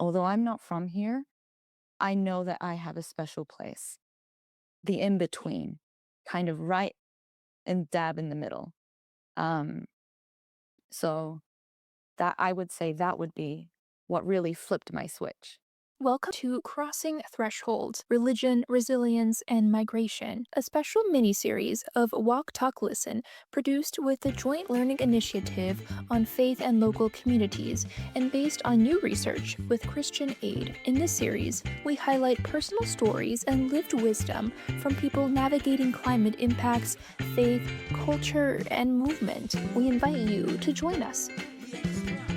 although I'm not from here, I know that I have a special place, the in between, kind of right and dab in the middle. Um, so that I would say that would be what really flipped my switch. Welcome to Crossing Thresholds Religion, Resilience, and Migration, a special mini-series of Walk, Talk, Listen, produced with the Joint Learning Initiative on Faith and Local Communities, and based on new research with Christian Aid. In this series, we highlight personal stories and lived wisdom from people navigating climate impacts, faith, culture, and movement. We invite you to join us.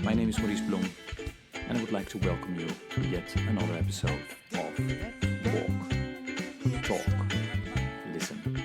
My name is Maurice Bloem, and I would like to welcome you to yet another episode of Walk, Talk, Listen.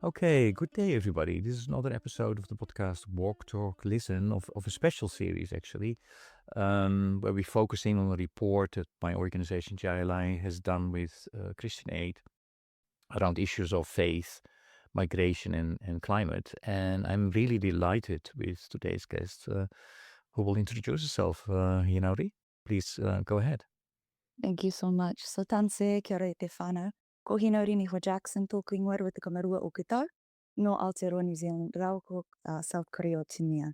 Okay, good day, everybody. This is another episode of the podcast Walk, Talk, Listen of a special series, actually, where we're focusing on a report that my organization, JLI, has done with Christian Aid around issues of faith, migration, and climate. And I'm really delighted with today's guest, who will introduce herself. Hinauri, please go ahead. Thank you so much. So tanse kia ora te whana. Ko Hinauri Nehua-Jackson tōku ingoa with the kamarua o Kitau. No Aotearoa New Zealand rau ko South Korea o Tinia.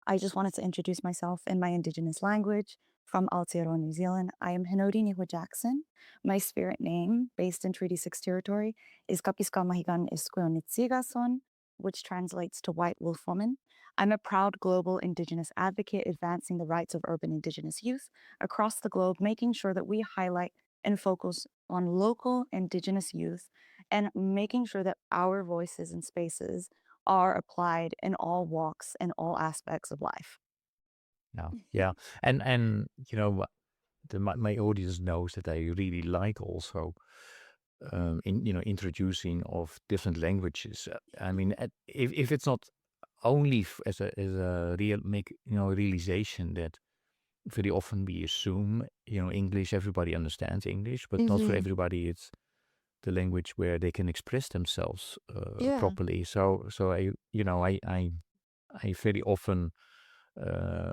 I just wanted to introduce myself in my Indigenous language from Aotearoa, New Zealand. I am Hinauri Nehua-Jackson. My spirit name, based in Treaty 6 territory, is Kapiska Mahigan Isku Onitsigason, which translates to White Wolf Woman. I'm a proud global Indigenous advocate advancing the rights of urban Indigenous youth across the globe, making sure that we highlight and focus on local Indigenous youth and making sure that our voices and spaces are applied in all walks and all aspects of life. Yeah. And my audience knows that I really like also introducing of different languages. I mean, if it's not only as a realization that very often we assume English, everybody understands English, but not for everybody it's the language where they can express themselves Yeah. properly. So I very often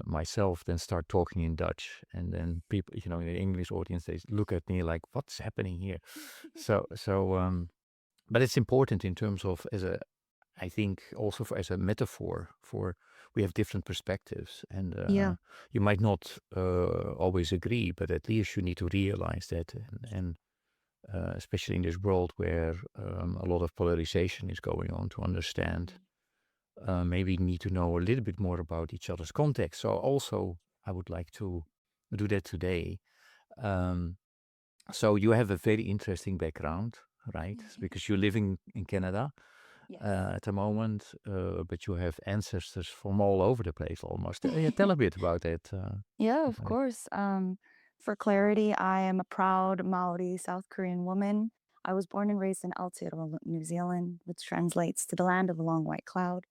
myself then start talking in Dutch, and then people, in the English audience, they look at me like, "What's happening here?" But it's important in terms of I think also as a metaphor for we have different perspectives, and Yeah. you might not always agree, but at least you need to realize that, and especially in this world where a lot of polarization is going on, to understand. Maybe need to know a little bit more about each other's context. So also, I would like to do that today. So you have a very interesting background, right? Because you're living in Canada Yes. at the moment, but you have ancestors from all over the place almost. Yeah, tell a bit about that. Yeah, of course. For clarity, I am a proud Māori South Korean woman. I was born and raised in Aotearoa, New Zealand, which translates to the land of a long white cloud.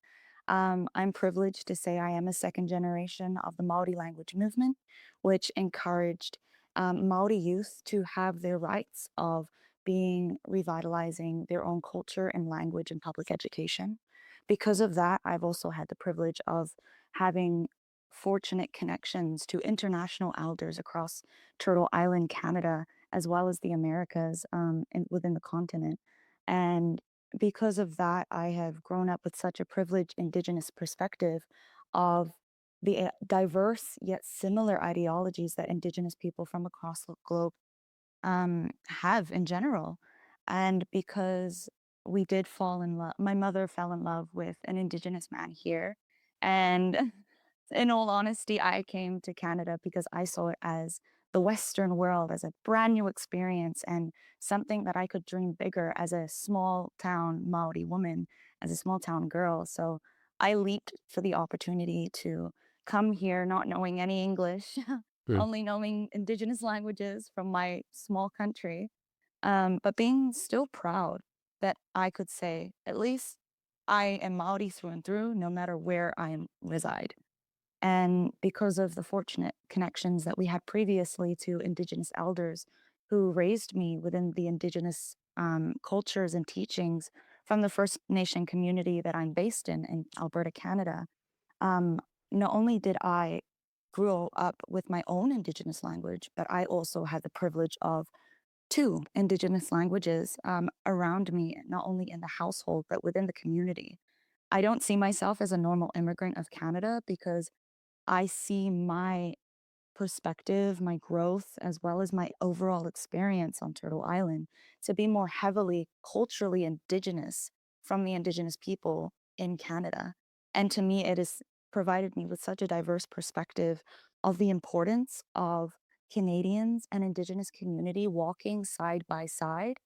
I'm privileged to say I am a second generation of the Māori language movement, which encouraged Māori youth to have their rights of being revitalizing their own culture and language in public education. Because of that, I've also had the privilege of having fortunate connections to international elders across Turtle Island, Canada, as well as the Americas within the continent. And because of that, I have grown up with such a privileged Indigenous perspective of the diverse yet similar ideologies that Indigenous people from across the globe have in general. And because we did fall in love, my mother fell in love with an Indigenous man here. And in all honesty, I came to Canada because I saw it as the Western world, as a brand new experience and something that I could dream bigger as a small town Maori woman, as a small town girl. So I leaped for the opportunity to come here not knowing any English, Good. only knowing Indigenous languages from my small country, but being still proud that I could say, at least I am Maori through and through, no matter where I reside. And because of the fortunate connections that we had previously to Indigenous elders who raised me within the Indigenous cultures and teachings from the First Nation community that I'm based in Alberta, Canada, um, not only did I grow up with my own Indigenous language, but I also had the privilege of two Indigenous languages around me, not only in the household, but within the community. I don't see myself as a normal immigrant of Canada because I see my perspective, my growth, as well as my overall experience on Turtle Island to be more heavily culturally indigenous from the indigenous people in Canada. And to me, it has provided me with such a diverse perspective of the importance of Canadians and indigenous community walking side by side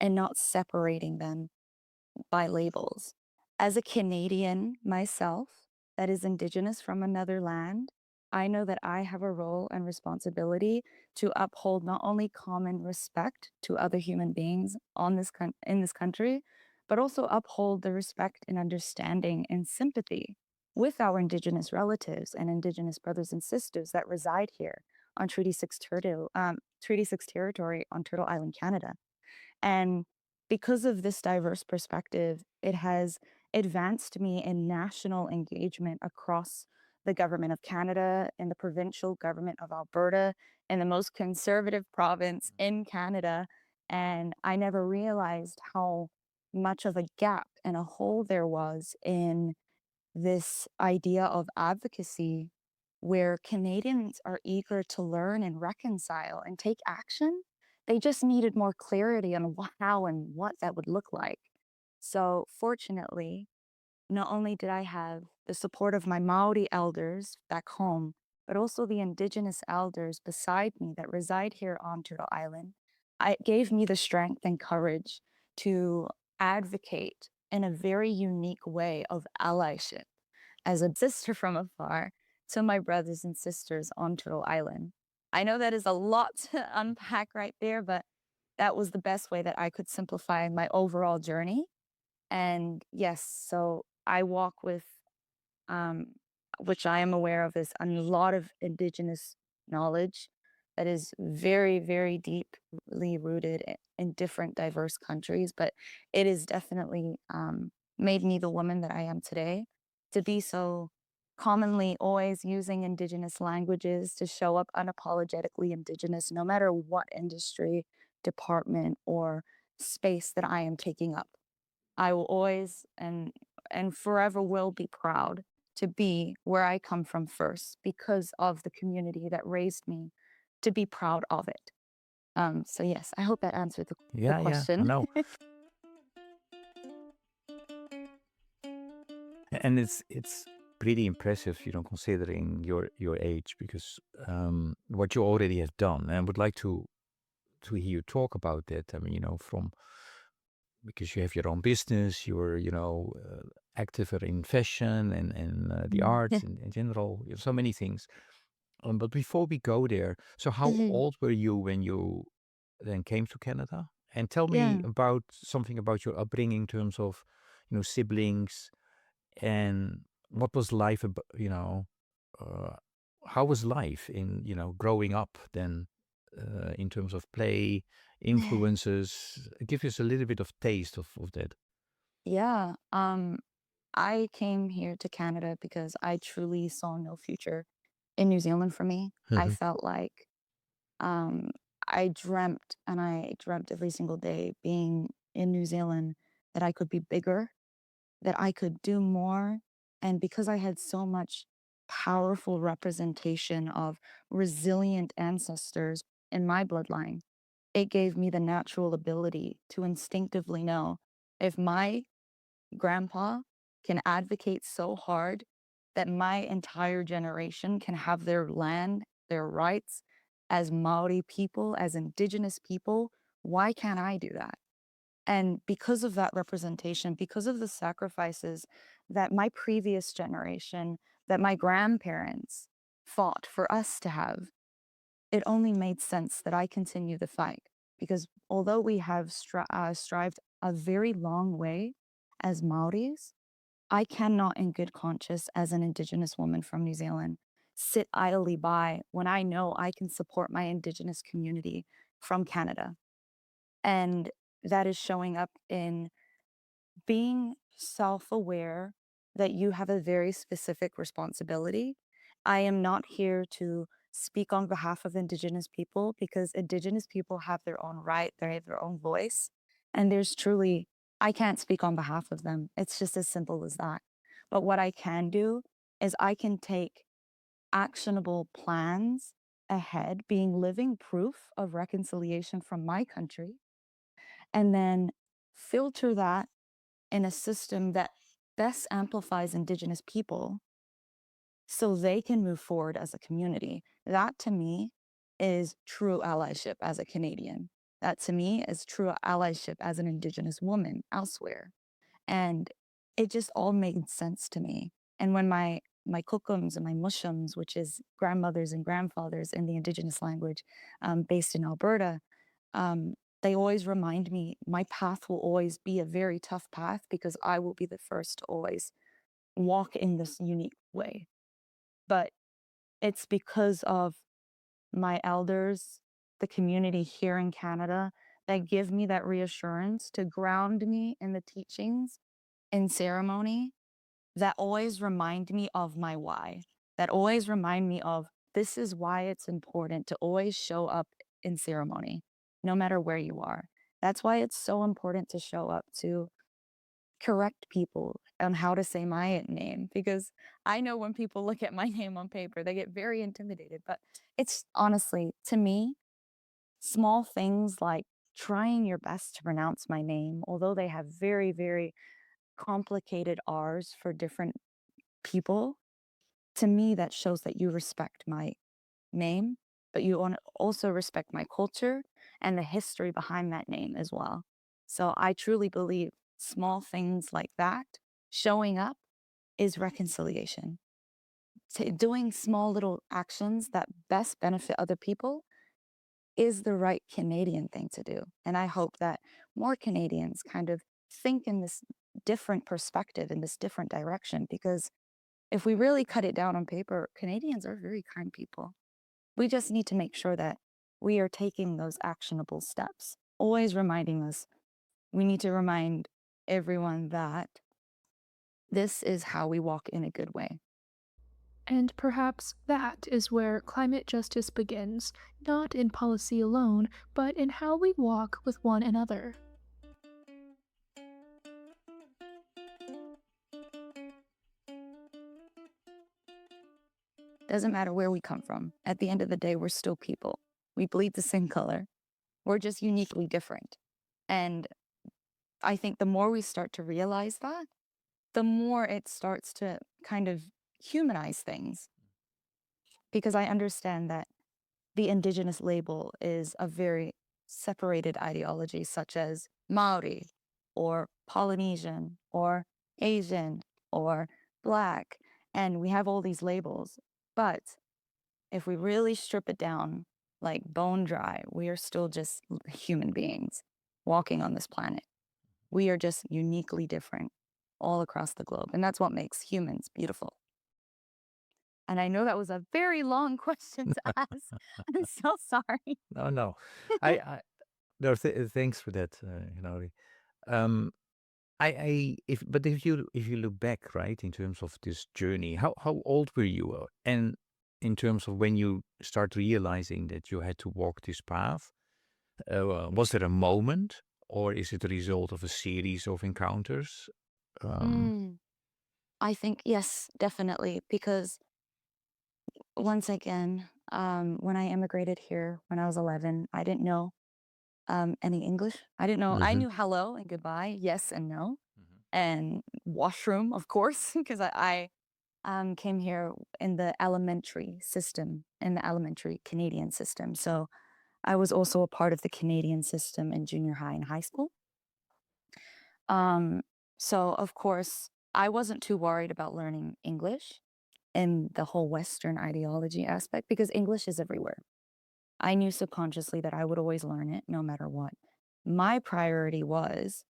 and not separating them by labels. As a Canadian myself that is Indigenous from another land, I know that I have a role and responsibility to uphold not only common respect to other human beings on in this country, but also uphold the respect and understanding and sympathy with our Indigenous relatives and Indigenous brothers and sisters that reside here on Treaty 6 territory on Turtle Island, Canada. And because of this diverse perspective, it has advanced me in national engagement across the government of Canada and the provincial government of Alberta and the most conservative province in Canada. And I never realized how much of a gap and a hole there was in this idea of advocacy where Canadians are eager to learn and reconcile and take action. They just needed more clarity on how and what that would look like. So, fortunately, not only did I have the support of my Maori elders back home, but also the Indigenous elders beside me that reside here on Turtle Island. It gave me the strength and courage to advocate in a very unique way of allyship as a sister from afar to my brothers and sisters on Turtle Island. I know that is a lot to unpack right there, but that was the best way that I could simplify my overall journey. And yes, so I walk with um, which I am aware of is a lot of indigenous knowledge that is very, very deeply rooted in different diverse countries. But it has definitely made me the woman that I am today to be so commonly always using indigenous languages to show up unapologetically indigenous, no matter what industry, department, or space that I am taking up. I will always and forever will be proud to be where I come from first because of the community that raised me to be proud of it. So yes, I hope that answered the Yeah, yeah, I question. know. And it's pretty impressive, considering your age, because what you already have done. And I would like to hear you talk about that. I mean, from because you have your own business, you're active in fashion and the Mm, yeah. arts in general. You have so many things. But before we go there, so how Mhm. old were you when you then came to Canada? And tell me Yeah. about something about your upbringing in terms of, siblings, and what was life about, uh, how was life in, growing up then, in terms of play, influences? Give us a little bit of taste of that. Yeah. I came here to Canada because I truly saw no future in New Zealand for me. I felt like Um, I dreamt, and I dreamt every single day being in New Zealand that I could be bigger, that I could do more. And because I had so much powerful representation of resilient ancestors in my bloodline, it gave me the natural ability to instinctively know if my grandpa can advocate so hard that my entire generation can have their land, their rights as Maori people, as Indigenous people. Why can't I do that? And because of that representation, because of the sacrifices that my previous generation, that my grandparents fought for us to have, it only made sense that I continue the fight. Because although we have strived a very long way as Maoris, I cannot, in good conscience, as an Indigenous woman from New Zealand, sit idly by when I know I can support my Indigenous community from Canada. And that is showing up in being self aware that you have a very specific responsibility. I am not here to speak on behalf of Indigenous people because Indigenous people have their own right, they have their own voice. And there's truly, I can't speak on behalf of them. It's just as simple as that. But what I can do is I can take actionable plans ahead, being living proof of reconciliation from my country, and then filter that in a system that best amplifies Indigenous people so they can move forward as a community. That to me is true allyship as a Canadian. That to me is true allyship as an Indigenous woman elsewhere. And it just all made sense to me. And when my kokums and my mushums, which is grandmothers and grandfathers in the Indigenous language, based in Alberta, um, they always remind me my path will always be a very tough path because I will be the first to always walk in this unique way. But it's because of my elders, the community here in Canada, that give me that reassurance to ground me in the teachings in ceremony that always remind me of my why, that always remind me of this is why it's important to always show up in ceremony, no matter where you are. That's why it's so important to show up to correct people on how to say my name because I know when people look at my name on paper, they get very intimidated. But it's honestly, to me, small things like trying your best to pronounce my name, although they have very, very complicated R's for different people, to me, that shows that you respect my name, but you also respect my culture and the history behind that name as well. So I truly believe small things like that, showing up, is reconciliation. Doing small little actions that best benefit other people is the right Canadian thing to do. And I hope that more Canadians kind of think in this different perspective, in this different direction, because if we really cut it down on paper, Canadians are very kind people. We just need to make sure that we are taking those actionable steps, always reminding us we need to remind everyone that this is how we walk in a good way. And perhaps that is where climate justice begins, not in policy alone, but in how we walk with one another. Doesn't matter where we come from. At the end of the day, we're still people. We bleed the same color. We're just uniquely different. And I think the more we start to realize that, the more it starts to kind of humanize things. Because I understand that the Indigenous label is a very separated ideology, such as Maori or Polynesian or Asian or Black. And we have all these labels. But if we really strip it down, like bone dry, we are still just human beings walking on this planet. We are just uniquely different all across the globe. And that's what makes humans beautiful. And I know that was a very long question to ask. I'm so sorry. No, no. I no, thanks for that, Hinauri. Um, if you look back, right, in terms of this journey, how old were you? And in terms of when you start realizing that you had to walk this path, was there a moment, or is it a result of a series of encounters? Um, Mm, I think, yes, definitely. Because once again, when I immigrated here when I was 11, I didn't know any English. I didn't know, I mhm, knew hello and goodbye, yes and no, mhm, and washroom, of course, because I came here in the elementary system, in the elementary Canadian system. So I was also a part of the Canadian system in junior high and high school. Um, so of course, I wasn't too worried about learning English in the whole Western ideology aspect because English is everywhere. I knew subconsciously that I would always learn it no matter what. My priority was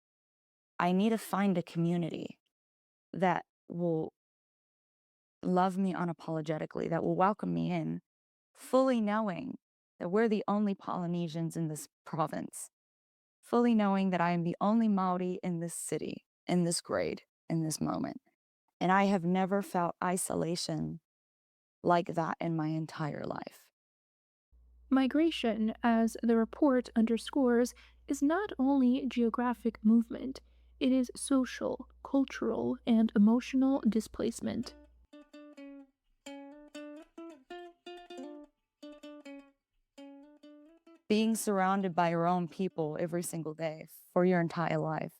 I need to find a community that will love me unapologetically, that will welcome me in, fully knowing that we're the only Polynesians in this province, fully knowing that I am the only Maori in this city, in this grade, in this moment. And I have never felt isolation like that in my entire life. Migration, as the report underscores, is not only geographic movement, it is social, cultural, and emotional displacement. Being surrounded by your own people every single day for your entire life,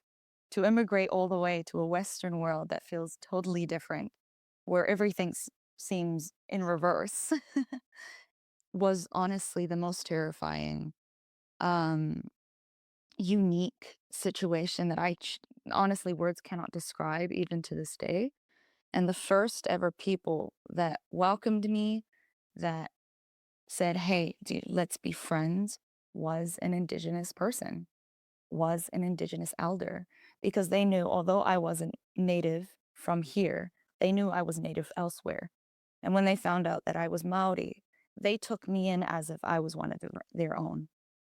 to immigrate all the way to a Western world that feels totally different, where everything seems in reverse, was honestly the most terrifying, um, unique situation that honestly, words cannot describe even to this day. And the first ever people that welcomed me, that said, "Hey, let's be friends," was an Indigenous person, was an Indigenous elder, because they knew, although I wasn't native from here, they knew I was native elsewhere. And when they found out that I was Maori, they took me in as if I was one of their own.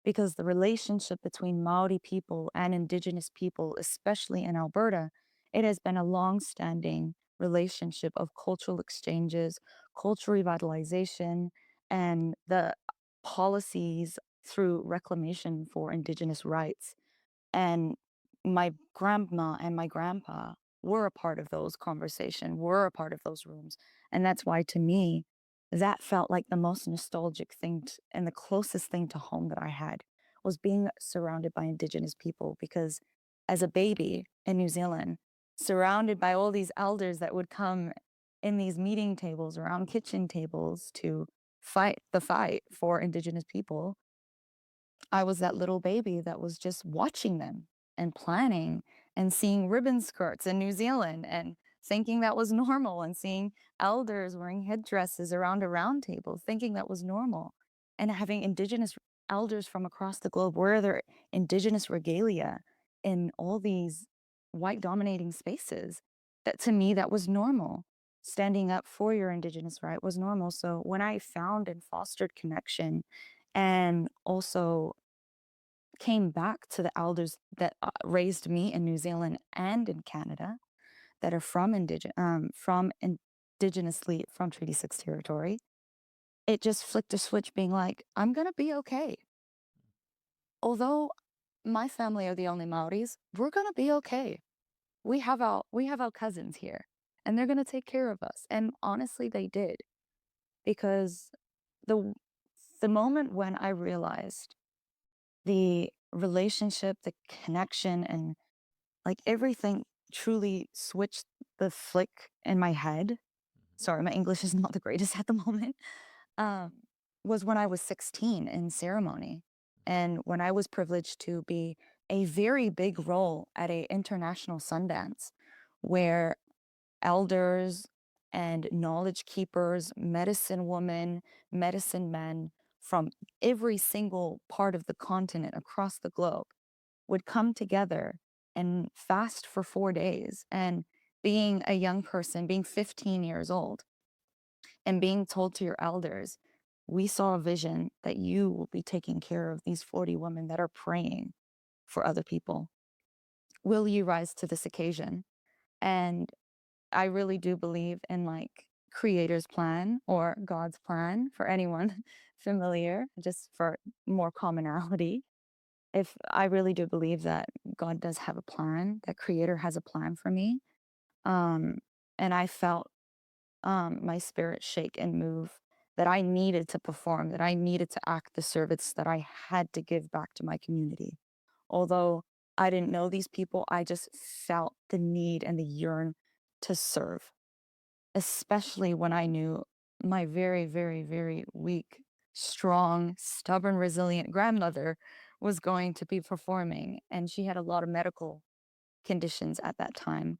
Because the relationship between Maori people and Indigenous people, especially in Alberta, it has been a long-standing relationship of cultural exchanges, cultural revitalization, and the policies through reclamation for Indigenous rights. And my grandma and my grandpa were a part of those conversations, were a part of those rooms. And that's why, to me, that felt like the most nostalgic thing and the closest thing to home that I had was being surrounded by Indigenous people. Because as a baby in New Zealand, surrounded by all these elders that would come in these meeting tables around kitchen tables to fight the fight for Indigenous people, I was that little baby that was just watching them and planning and seeing ribbon skirts in New Zealand and thinking that was normal, and seeing elders wearing headdresses around a round table, thinking that was normal, and having Indigenous elders from across the globe wear their Indigenous regalia in all these white dominating spaces. That, to me, that was normal. Standing up for your Indigenous right was normal. So when I found and fostered connection, and also came back to the elders that raised me in New Zealand and in Canada, that are from indigenously from Treaty 6 territory, it just flicked a switch, being like, I'm gonna be okay. Although my family are the only Maoris, we're gonna be okay. We have our cousins here, and they're gonna take care of us. And honestly, they did, because the the moment when I realized the relationship, the connection, and like everything truly switched, the flick in my head. Sorry, my English is not the greatest at the moment. Um, was when I was 16 in ceremony, and when I was privileged to be a very big role at a international Sundance, where elders and knowledge keepers, medicine women, medicine men from every single part of the continent across the globe would come together and fast for 4 days. And being a young person, being 15 years old, and being told to your elders, "We saw a vision that you will be taking care of these 40 women that are praying for other people. Will you rise to this occasion?" And I really do believe in, like, Creator's plan or God's plan for anyone familiar, just for more commonality. If I really do believe that God does have a plan, that Creator has a plan for me. Um, and I felt my spirit shake and move, that I needed to perform, that I needed to act the service that I had to give back to my community. Although I didn't know these people, I just felt the need and the yearn to serve, especially when I knew my very, very, very weak, strong, stubborn, resilient grandmother was going to be performing. And she had a lot of medical conditions at that time.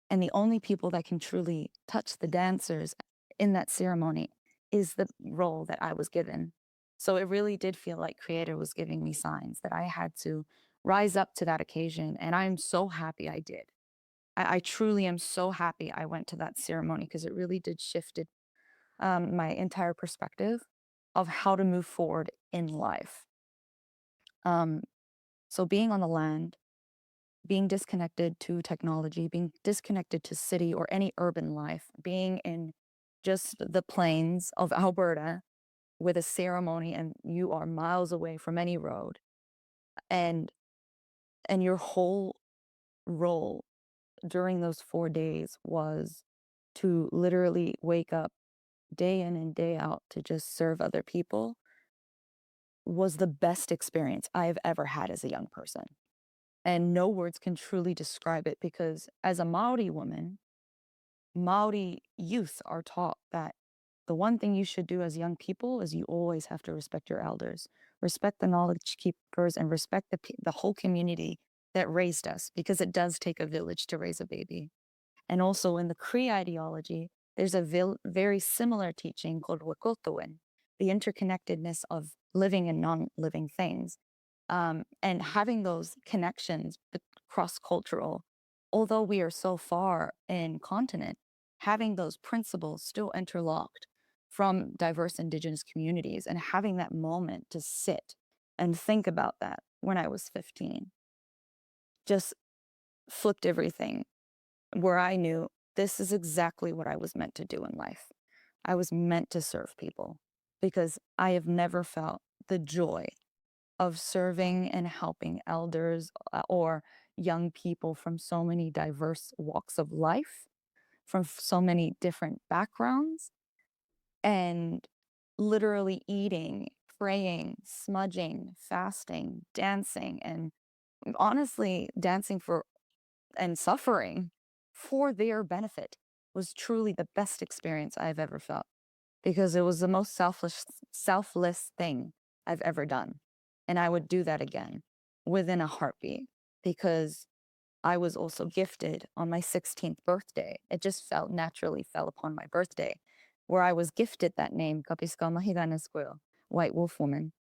And the only people that can truly touch the dancers in that ceremony is the role that I was given. So it really did feel like Creator was giving me signs that I had to rise up to that occasion. And I'm so happy I did. I truly am so happy I went to that ceremony because it really did shifted my entire perspective of how to move forward in life. Um, so being on the land, being disconnected to technology, being disconnected to city or any urban life, being in just the plains of Alberta with a ceremony and you are miles away from any road and your whole role during those 4 days was to literally wake up day in and day out to just serve other people was the best experience I've ever had as a young person. And no words can truly describe it because as a Maori woman, Maori youth are taught that the one thing you should do as young people is you always have to respect your elders, respect the knowledge keepers, and respect the whole community that raised us because it does take a village to raise a baby. And also in the Cree ideology, there's a very similar teaching called Wakotouin, the interconnectedness of living and non-living things. And having those connections cross-cultural, although we are so far in continent, having those principles still interlocked from diverse Indigenous communities and having that moment to sit and think about that when I was 15 just flipped everything where I knew this is exactly what I was meant to do in life. I was meant to serve people because I have never felt the joy of serving and helping elders or young people from so many diverse walks of life, from so many different backgrounds, and literally eating, praying, smudging, fasting, dancing, and honestly, dancing for and suffering for their benefit was truly the best experience I've ever felt because it was the most selfless thing I've ever done. And I would do that again within a heartbeat because I was also gifted on my 16th birthday. It just felt naturally fell upon my birthday where I was gifted that name, Kapiska Mahigan Isku, White Wolf Woman,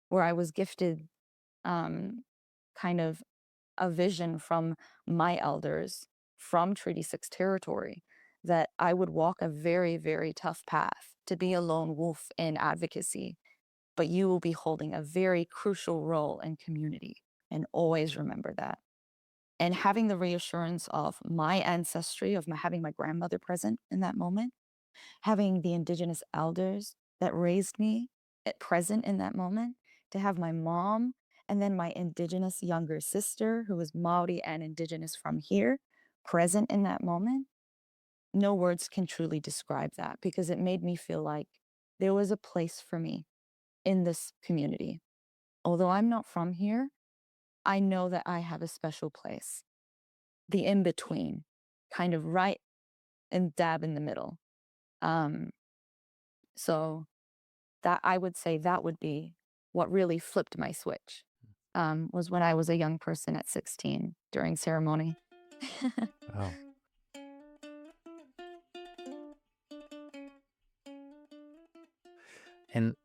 where I was gifted um, kind of a vision from my elders from Treaty 6 territory that I would walk a very, very tough path to be a lone wolf in advocacy, but you will be holding a very crucial role in community. And always remember that. And having the reassurance of my ancestry, of having my grandmother present in that moment, having the Indigenous elders that raised me present in that moment, to have my mom and then my Indigenous younger sister, who was Maori and Indigenous from here, present in that moment. No words can truly describe that because it made me feel like there was a place for me in this community. Although I'm not from here, I know that I have a special place, the in between, kind of right and dab in the middle. Um, so that I would say that would be what really flipped my switch, was when I was a young person at 16 during ceremony. Wow. And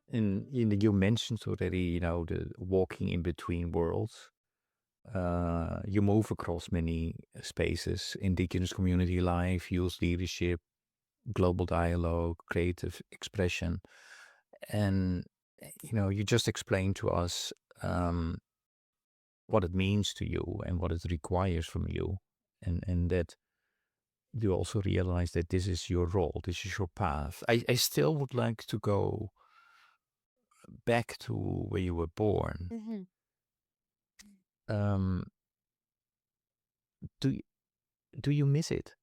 you mentioned already, the walking in between worlds. You move across many spaces: indigenous community life, youth leadership, global dialogue, creative expression, and you just explained to us what it means to you and what it requires from you, and that you also realize that this is your role, this is your path. I still would like to go back to where you were born. Mhm. Um, do y- do you miss it?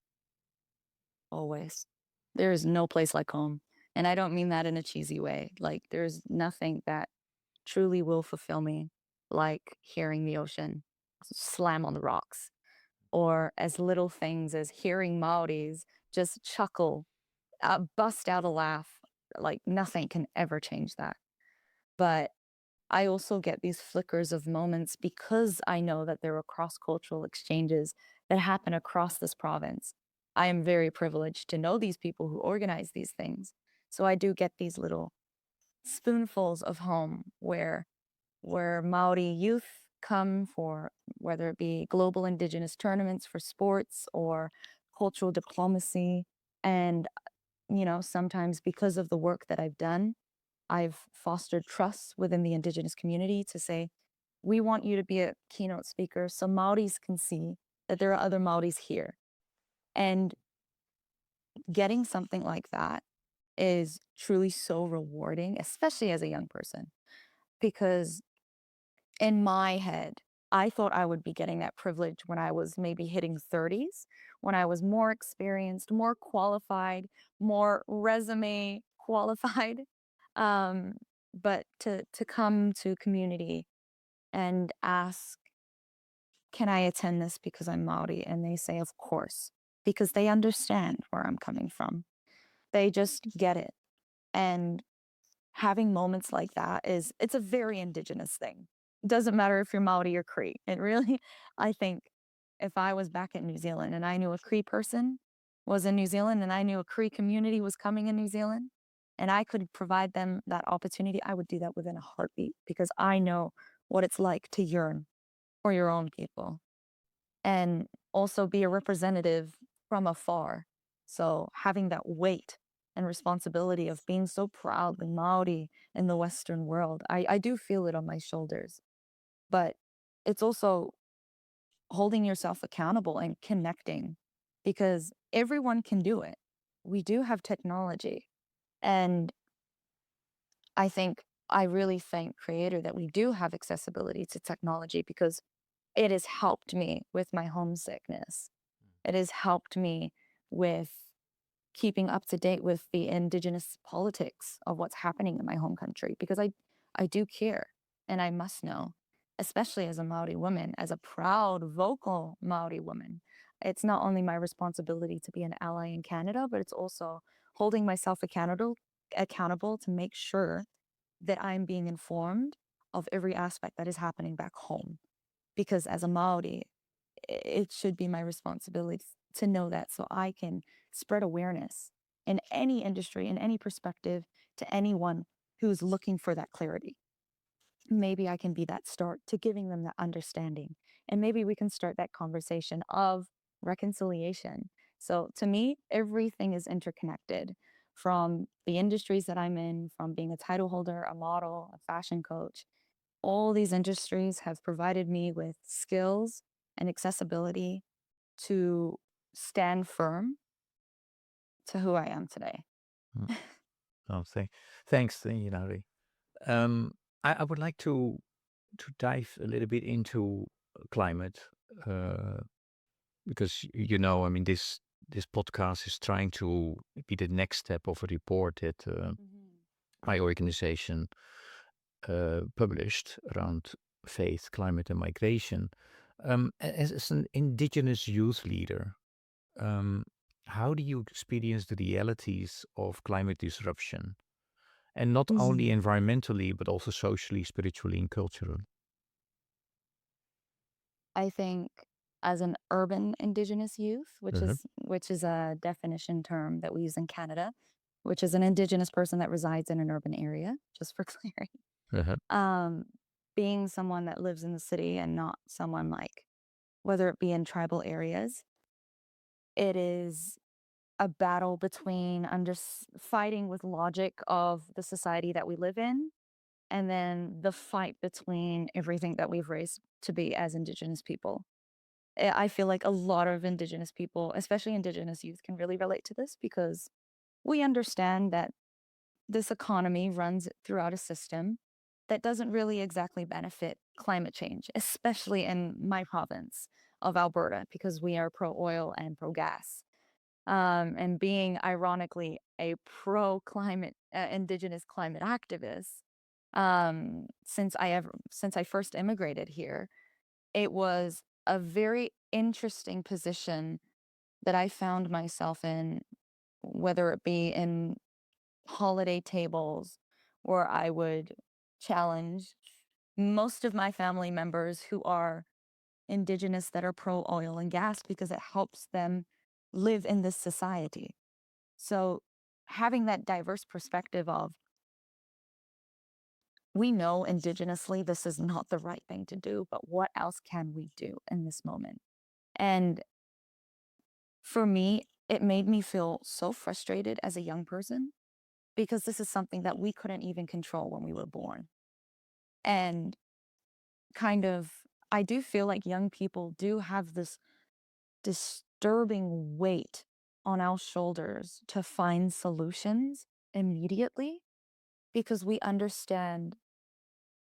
Always. There is no place like home. And I don't mean that in a cheesy way. Like, there's nothing that truly will fulfill me like hearing the ocean slam on the rocks, or as little things as hearing Maoris just chuckle, bust out a laugh. Like, nothing can ever change that. But I also get these flickers of moments because I know that there are cross-cultural exchanges that happen across this province. I am very privileged to know these people who organize these things. So I do get these little spoonfuls of home where Maori youth come for whether it be global Indigenous tournaments for sports or cultural diplomacy. And, sometimes because of the work that I've done, I've fostered trust within the Indigenous community to say, we want you to be a keynote speaker so Maoris can see that there are other Maoris here. And getting something like that is truly so rewarding, especially as a young person, because in my head, I thought I would be getting that privilege when I was maybe hitting 30s, when I was more experienced, more qualified, more resume qualified. Um, but to come to community and ask, can I attend this because I'm Maori? And they say, of course, because they understand where I'm coming from. They just get it. And having moments like that it's a very Indigenous thing. Doesn't matter if you're Maori or Cree. It really, I think if I was back in New Zealand and I knew a Cree person was in New Zealand and I knew a Cree community was coming in New Zealand and I could provide them that opportunity, I would do that within a heartbeat because I know what it's like to yearn for your own people and also be a representative from afar. So having that weight and responsibility of being so proudly Maori in the Western world, I do feel it on my shoulders. But it's also holding yourself accountable and connecting because everyone can do it. We do have technology. And I really thank Creator that we do have accessibility to technology because it has helped me with my homesickness. It has helped me with keeping up to date with the Indigenous politics of what's happening in my home country because I do care and I must know, especially as a Maori woman, as a proud, vocal Maori woman. It's not only my responsibility to be an ally in Canada, but it's also holding myself accountable to make sure that I'm being informed of every aspect that is happening back home. Because as a Maori, it should be my responsibility to know that so I can spread awareness in any industry, in any perspective to anyone who's looking for that clarity. Maybe I can be that start to giving them that understanding. And maybe we can start that conversation of reconciliation. So to me, everything is interconnected from the industries that I'm in, from being a title holder, a model, a fashion coach. All these industries have provided me with skills and accessibility to stand firm to who I am today. Mm. Oh, thanks, Hinauri. Um, I would like to dive a little bit into climate uh, because I mean this podcast is trying to be the next step of a report that Mhm. my organization published around faith, climate, and migration. As an Indigenous youth leader, um, how do you experience the realities of climate disruption? And not only Mhm. environmentally, but also socially, spiritually, and culturally. I think as an urban Indigenous youth, which Uh-huh. is a definition term that we use in Canada, which is an Indigenous person that resides in an urban area, just for clarity. Uh-huh. Um, Being someone that lives in the city and not someone like whether it be in tribal areas, it is a battle between fighting with logic of the society that we live in, and then the fight between everything that we've raised to be as Indigenous people. I feel like a lot of Indigenous people, especially Indigenous youth, can really relate to this because we understand that this economy runs throughout a system that doesn't really exactly benefit climate change, especially in my province of Alberta, because we are pro oil and pro gas. And being ironically a pro climate, Indigenous climate activist, since I first immigrated here, it was a very interesting position that I found myself in, whether it be in holiday tables where I would challenge most of my family members who are Indigenous that are pro oil and gas because it helps them live in this society. So having that diverse perspective of we know indigenously this is not the right thing to do, but what else can we do in this moment? And for me, it made me feel so frustrated as a young person because this is something that we couldn't even control when we were born. And kind of, I do feel like young people do have this disturbing weight on our shoulders to find solutions immediately because we understand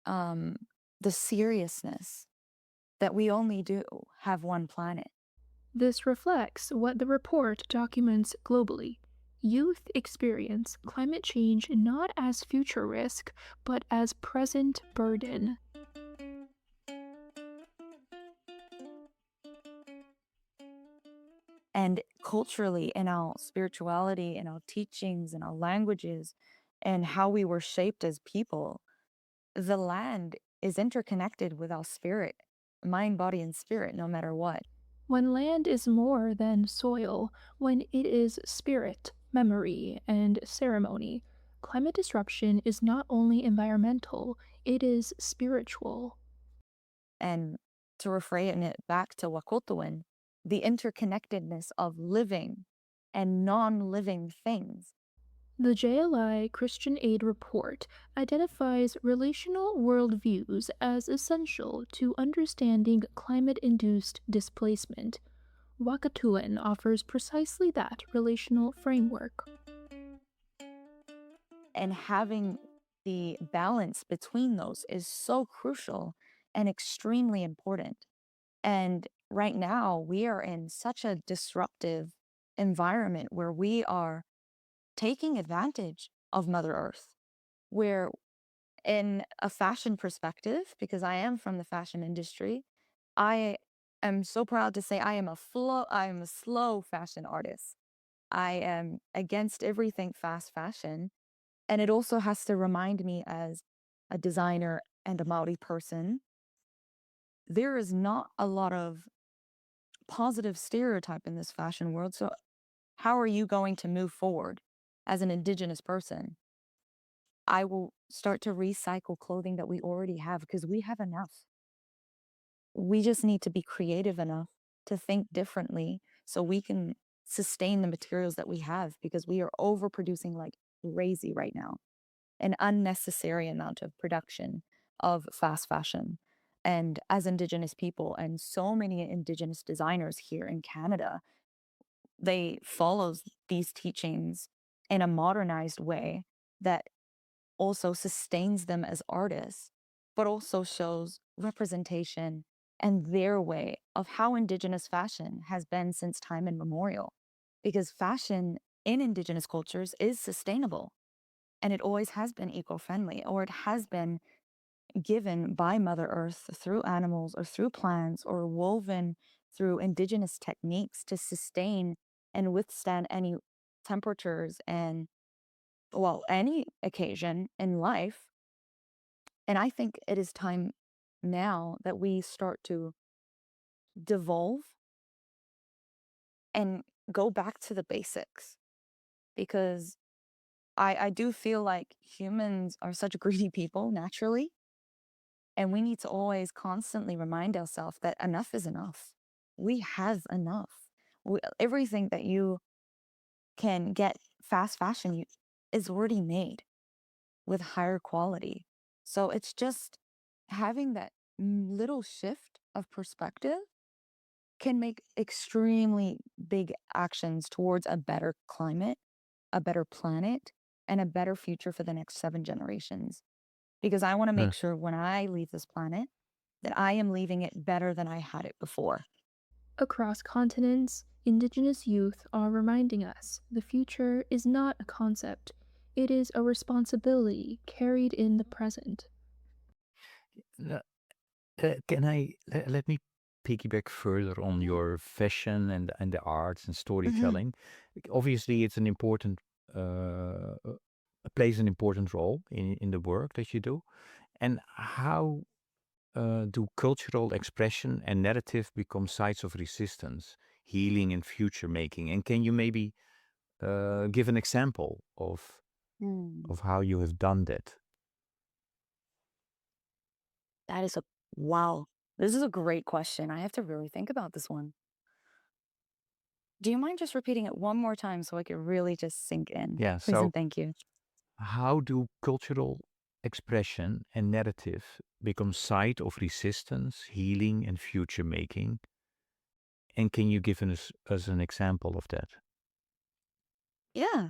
um, the seriousness that we only do have one planet. This reflects what the report documents globally. Youth experience climate change not as future risk, but as present burden. And culturally, in our spirituality, in our teachings, in our languages, and how we were shaped as people, the land is interconnected with our spirit, mind, body, and spirit, no matter what. When land is more than soil, when it is spirit, memory, and ceremony, climate disruption is not only environmental, it is spiritual. And to reframe it back to Wakotouin, the interconnectedness of living and non living things. The JLI Christian Aid Report identifies relational worldviews as essential to understanding climate induced displacement. Wakotouin offers precisely that relational framework. And having the balance between those is so crucial and extremely important. And right now, we are in such a disruptive environment where we are taking advantage of Mother Earth, where in a fashion perspective, because I am from the fashion industry, I am so proud to say I am a slow fashion artist. I am against everything fast fashion. And it also has to remind me as a designer and a Maori person, there is not a lot of positive stereotype in this fashion world. So how are you going to move forward as an Indigenous person? I will start to recycle clothing that we already have because we have enough. We just need to be creative enough to think differently so we can sustain the materials that we have because we are overproducing like crazy right now. An unnecessary amount of production of fast fashion. And as Indigenous people and so many Indigenous designers here in Canada, they follow these teachings in a modernized way that also sustains them as artists, but also shows representation and their way of how Indigenous fashion has been since time immemorial. Because fashion in Indigenous cultures is sustainable and it always has been eco friendly, or it has been given by Mother Earth through animals or through plants or woven through Indigenous techniques to sustain and withstand any temperatures and, well, any occasion in life. And I think it is time now that we start to devolve and go back to the basics because I do feel like humans are such greedy people naturally. And we need to always constantly remind ourselves that enough is enough. We have enough. Everything that you can get fast fashion is already made with higher quality. So it's just having that little shift of perspective can make extremely big actions towards a better climate, a better planet, and a better future for the next 7 generations. Because I want to Uh, make sure when I leave this planet that I am leaving it better than I had it before. Across continents, Indigenous youth are reminding us the future is not a concept, it is a responsibility carried in the present. uh, can let me piggyback further on Yeah. your fashion and the arts and Mhm. storytelling? Obviously, it's an important plays an important role in the work that you do. And how do cultural expression and narrative become sites of resistance, healing, and future making? And can you maybe give an example of Mm. how you have done that? That is a wow. This is a great question. I have to really think about this one. Do you mind just repeating it one more time so I could really just sink in? Yeah, Please so and thank you. how do cultural expression and narrative become site of resistance, healing, and future making? And can you give us an example of that? Yeah.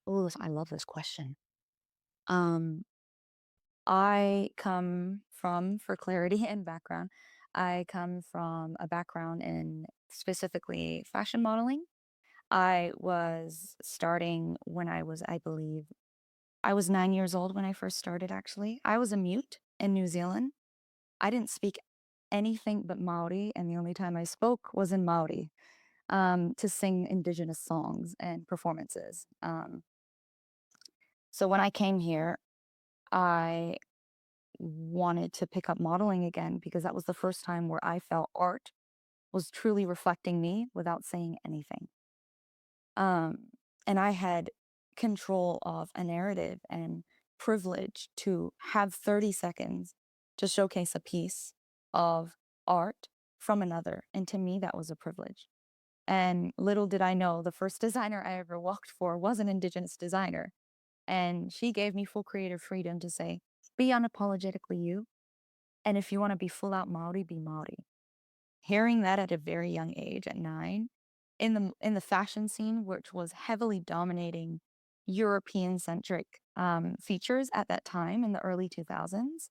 Oh, I love this question. Um, I come from, for clarity and background, I come from a background in specifically fashion modeling. I was starting when I was, I believe, I was 9 years old when I first started, actually. I was a mute in New Zealand. I didn't speak anything but Maori, and the only time I spoke was in Maori to sing Indigenous songs and performances. So when I came here, I wanted to pick up modeling again because that was the first time where I felt art was truly reflecting me without saying anything. Um, and I had control of a narrative and privilege to have 30 seconds to showcase a piece of art from another. And to me, that was a privilege. And little did I know, the first designer I ever walked for was an Indigenous designer. And she gave me full creative freedom to say, be unapologetically you. And if you want to be full out Maori, be Maori. Hearing that at a very young age, at 9, in the fashion scene, which was heavily dominating European-centric, features at that time in the early 2000s,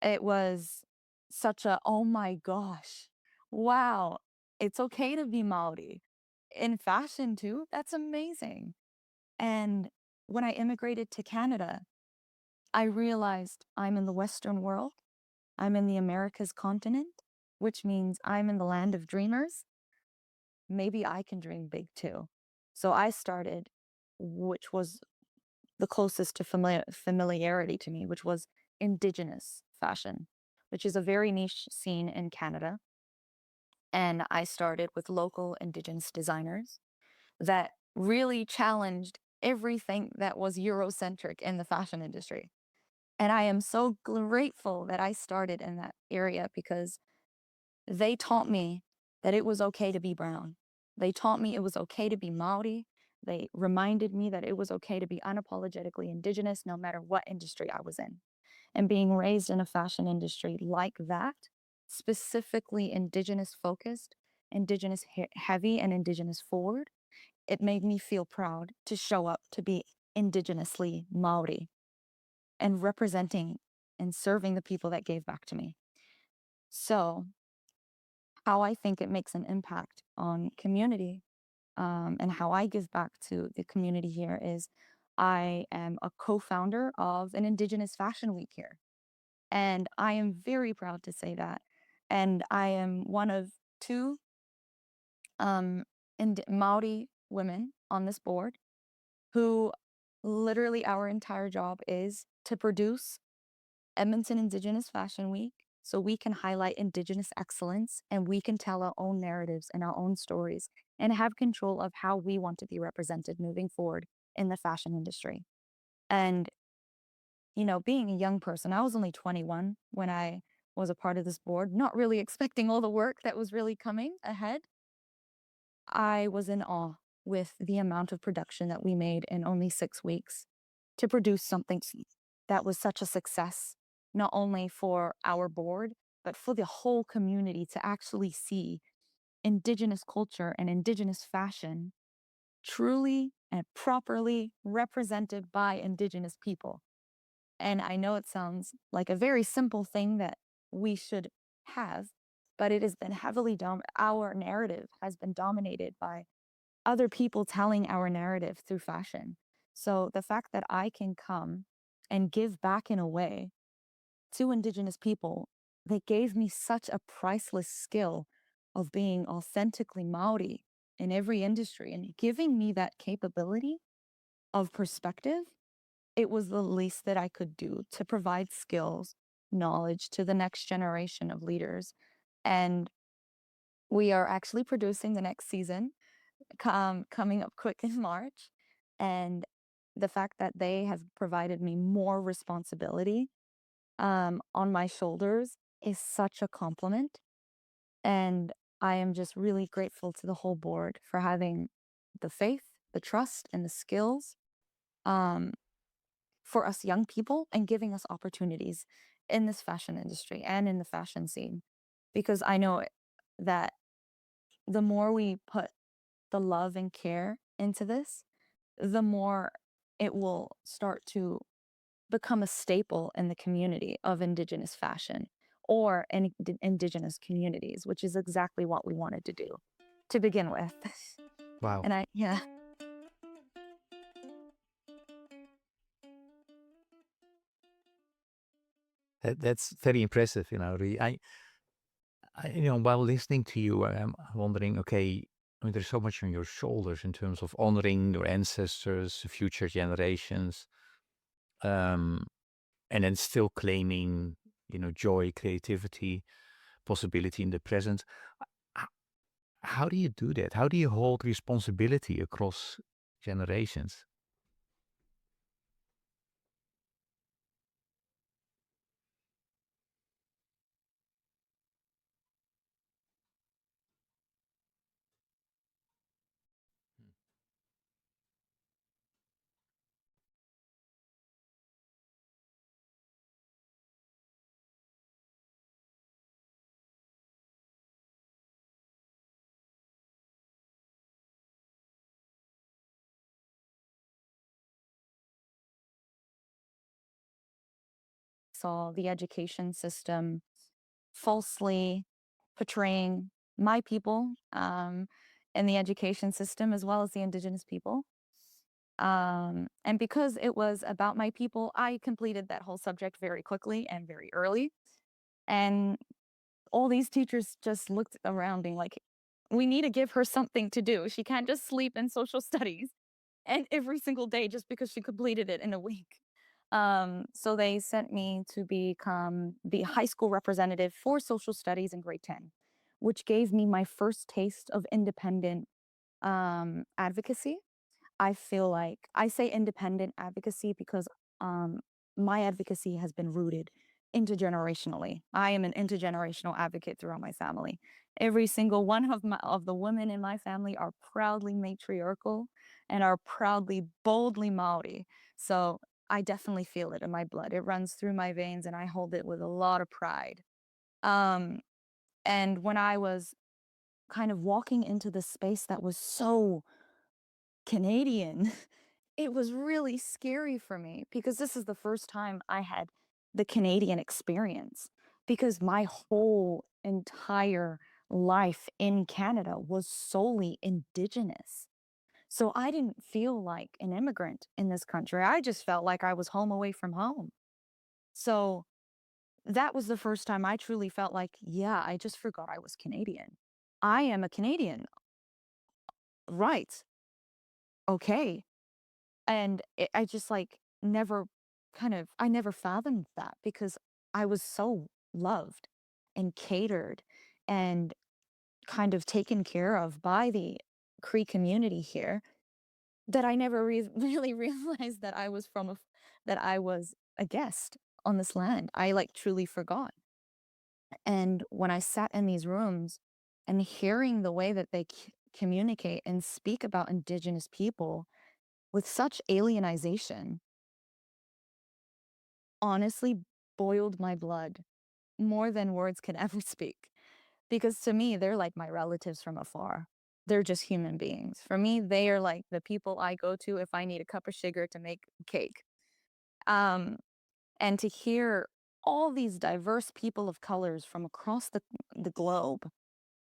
it was such a, "Oh my gosh, wow, it's okay to be Maori." In fashion too, that's amazing. And when I immigrated to Canada, I realized I'm in the Western world, I'm in the Americas continent, which means I'm in the land of dreamers. Maybe I can dream big too. So I started, which was the closest to familiarity to me, which was Indigenous fashion, which is a very niche scene in Canada. And I started with local Indigenous designers that really challenged everything that was Eurocentric in the fashion industry. And I am so grateful that I started in that area because they taught me that it was okay to be brown. They taught me it was okay to be Maori. They reminded me that it was okay to be unapologetically Indigenous no matter what industry I was in. And being raised in a fashion industry like that, specifically Indigenous focused, Indigenous heavy, and Indigenous forward, it made me feel proud to show up to be indigenously Maori and representing and serving the people that gave back to me. So, how I think it makes an impact on community, and how I give back to the community here is I am a co-founder of an Indigenous Fashion Week here. And I am very proud to say that. And I am one of two Maori women on this board who literally our entire job is to produce Edmonton Indigenous Fashion Week so we can highlight Indigenous excellence and we can tell our own narratives and our own stories and have control of how we want to be represented moving forward in the fashion industry. And, being a young person, I was only 21 when I was a part of this board, not really expecting all the work that was really coming ahead. I was in awe with the amount of production that we made in only 6 weeks to produce something that was such a success, not only for our board, but for the whole community to actually see Indigenous culture and Indigenous fashion truly and properly represented by Indigenous people. And I know it sounds like a very simple thing that we should have, but it has been heavily our narrative has been dominated by other people telling our narrative through fashion. So the fact that I can come and give back in a way to Indigenous people that gave me such a priceless skill of being authentically Maori in every industry and giving me that capability of perspective, it was the least that I could do to provide skills, knowledge to the next generation of leaders. And we are actually producing the next season coming up quick in March. And the fact that they have provided me more responsibility on my shoulders is such a compliment. And I am just really grateful to the whole board for having the faith, the trust, and the skills um, for us young people and giving us opportunities in this fashion industry and in the fashion scene. Because I know that the more we put the love and care into this, the more it will start to become a staple in the community of Indigenous fashion or in Indigenous communities, which is exactly what we wanted to do to begin with. Wow. And yeah. That's very impressive, while listening to you, I'm wondering, okay, I mean, there's so much on your shoulders in terms of honoring your ancestors, future generations, um, and then still claiming, joy, creativity, possibility in the present. H- How do you do that? How do you hold responsibility across generations? Saw the education system falsely portraying my people in the education system as well as the Indigenous people. And because it was about my people, I completed that whole subject very quickly and very early. And all these teachers just looked around being like, we need to give her something to do. She can't just sleep in social studies and every single day just because she completed it in a week. So they sent me to become the high school representative for social studies in grade 10, which gave me my first taste of independent advocacy. I feel like I say independent advocacy because um, my advocacy has been rooted intergenerationally. I am an intergenerational advocate throughout my family. Every single one of the women in my family are proudly matriarchal and are proudly, boldly Maori. So I definitely feel it in my blood. It runs through my veins, and I hold it with a lot of pride. Um, and when I was kind of walking into this space that was so Canadian, it was really scary for me because this is the first time I had the Canadian experience because my whole entire life in Canada was solely Indigenous. So I didn't feel like an immigrant in this country. I just felt like I was home away from home. So that was the first time I truly felt like, yeah, I just forgot I was Canadian. I am a Canadian. Right. Okay. And I just like never I never fathomed that because I was so loved and catered and kind of taken care of by the Cree community here that I never really realized that that I was a guest on this land. I like truly forgot. And when I sat in these rooms and hearing the way that they communicate and speak about Indigenous people with such alienization, honestly boiled my blood more than words can ever speak. Because to me, they're like my relatives from afar. They're just human beings. For me, they are like the people I go to if I need a cup of sugar to make cake. Um, and to hear all these diverse people of colors from across the globe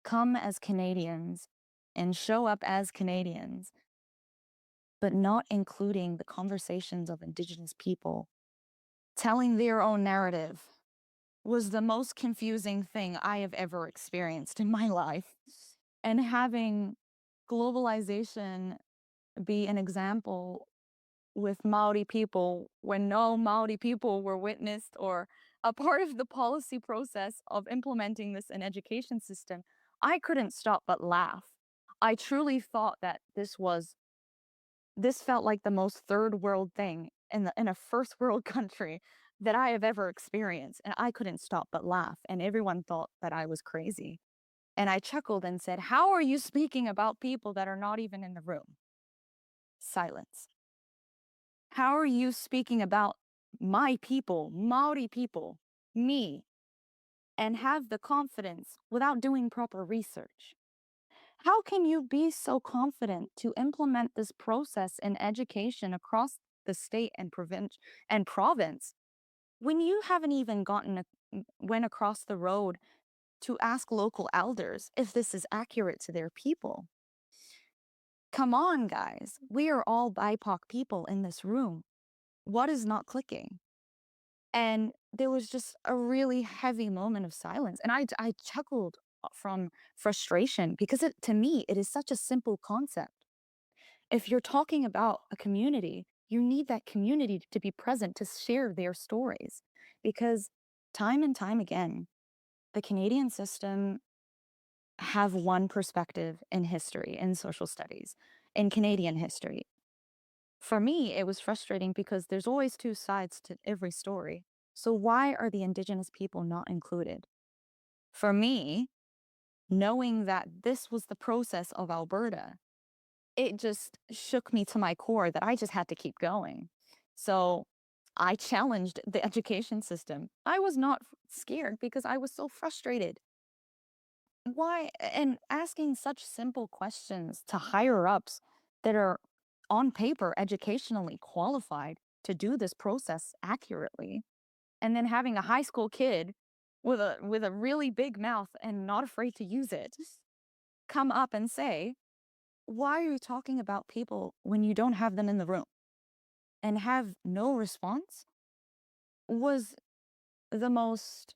come as Canadians and show up as Canadians, but not including the conversations of Indigenous people telling their own narrative was the most confusing thing I have ever experienced in my life. And having globalization be an example with Maori people when no Maori people were witnessed or a part of the policy process of implementing this in education system, I couldn't stop but laugh. I truly thought that this felt like the most third world thing in a first world country that I have ever experienced. And I couldn't stop but laugh. And everyone thought that I was crazy. And I chuckled and said, "How are you speaking about people that are not even in the room?" Silence. "How are you speaking about my people, Maori people, me, and have the confidence without doing proper research? How can you be so confident to implement this process in education across the state and province when you haven't even went across the road to ask local elders if this is accurate to their people? Come on, guys. We are all BIPOC people in this room. What is not clicking?" And there was just a really heavy moment of silence. And I chuckled from frustration because to me, it is such a simple concept. If you're talking about a community, you need that community to be present to share their stories. Because time and time again, the Canadian system have one perspective in history, in social studies, in Canadian history. For me, it was frustrating because there's always two sides to every story. So why are the Indigenous people not included? For me, knowing that this was the process of Alberta, it just shook me to my core that I just had to keep going. So I challenged the education system. I was not scared because I was so frustrated. Why? And asking such simple questions to higher ups that are on paper educationally qualified to do this process accurately, and then having a high school kid with a really big mouth and not afraid to use it come up and say, "Why are you talking about people when you don't have them in the room?" and have no response was the most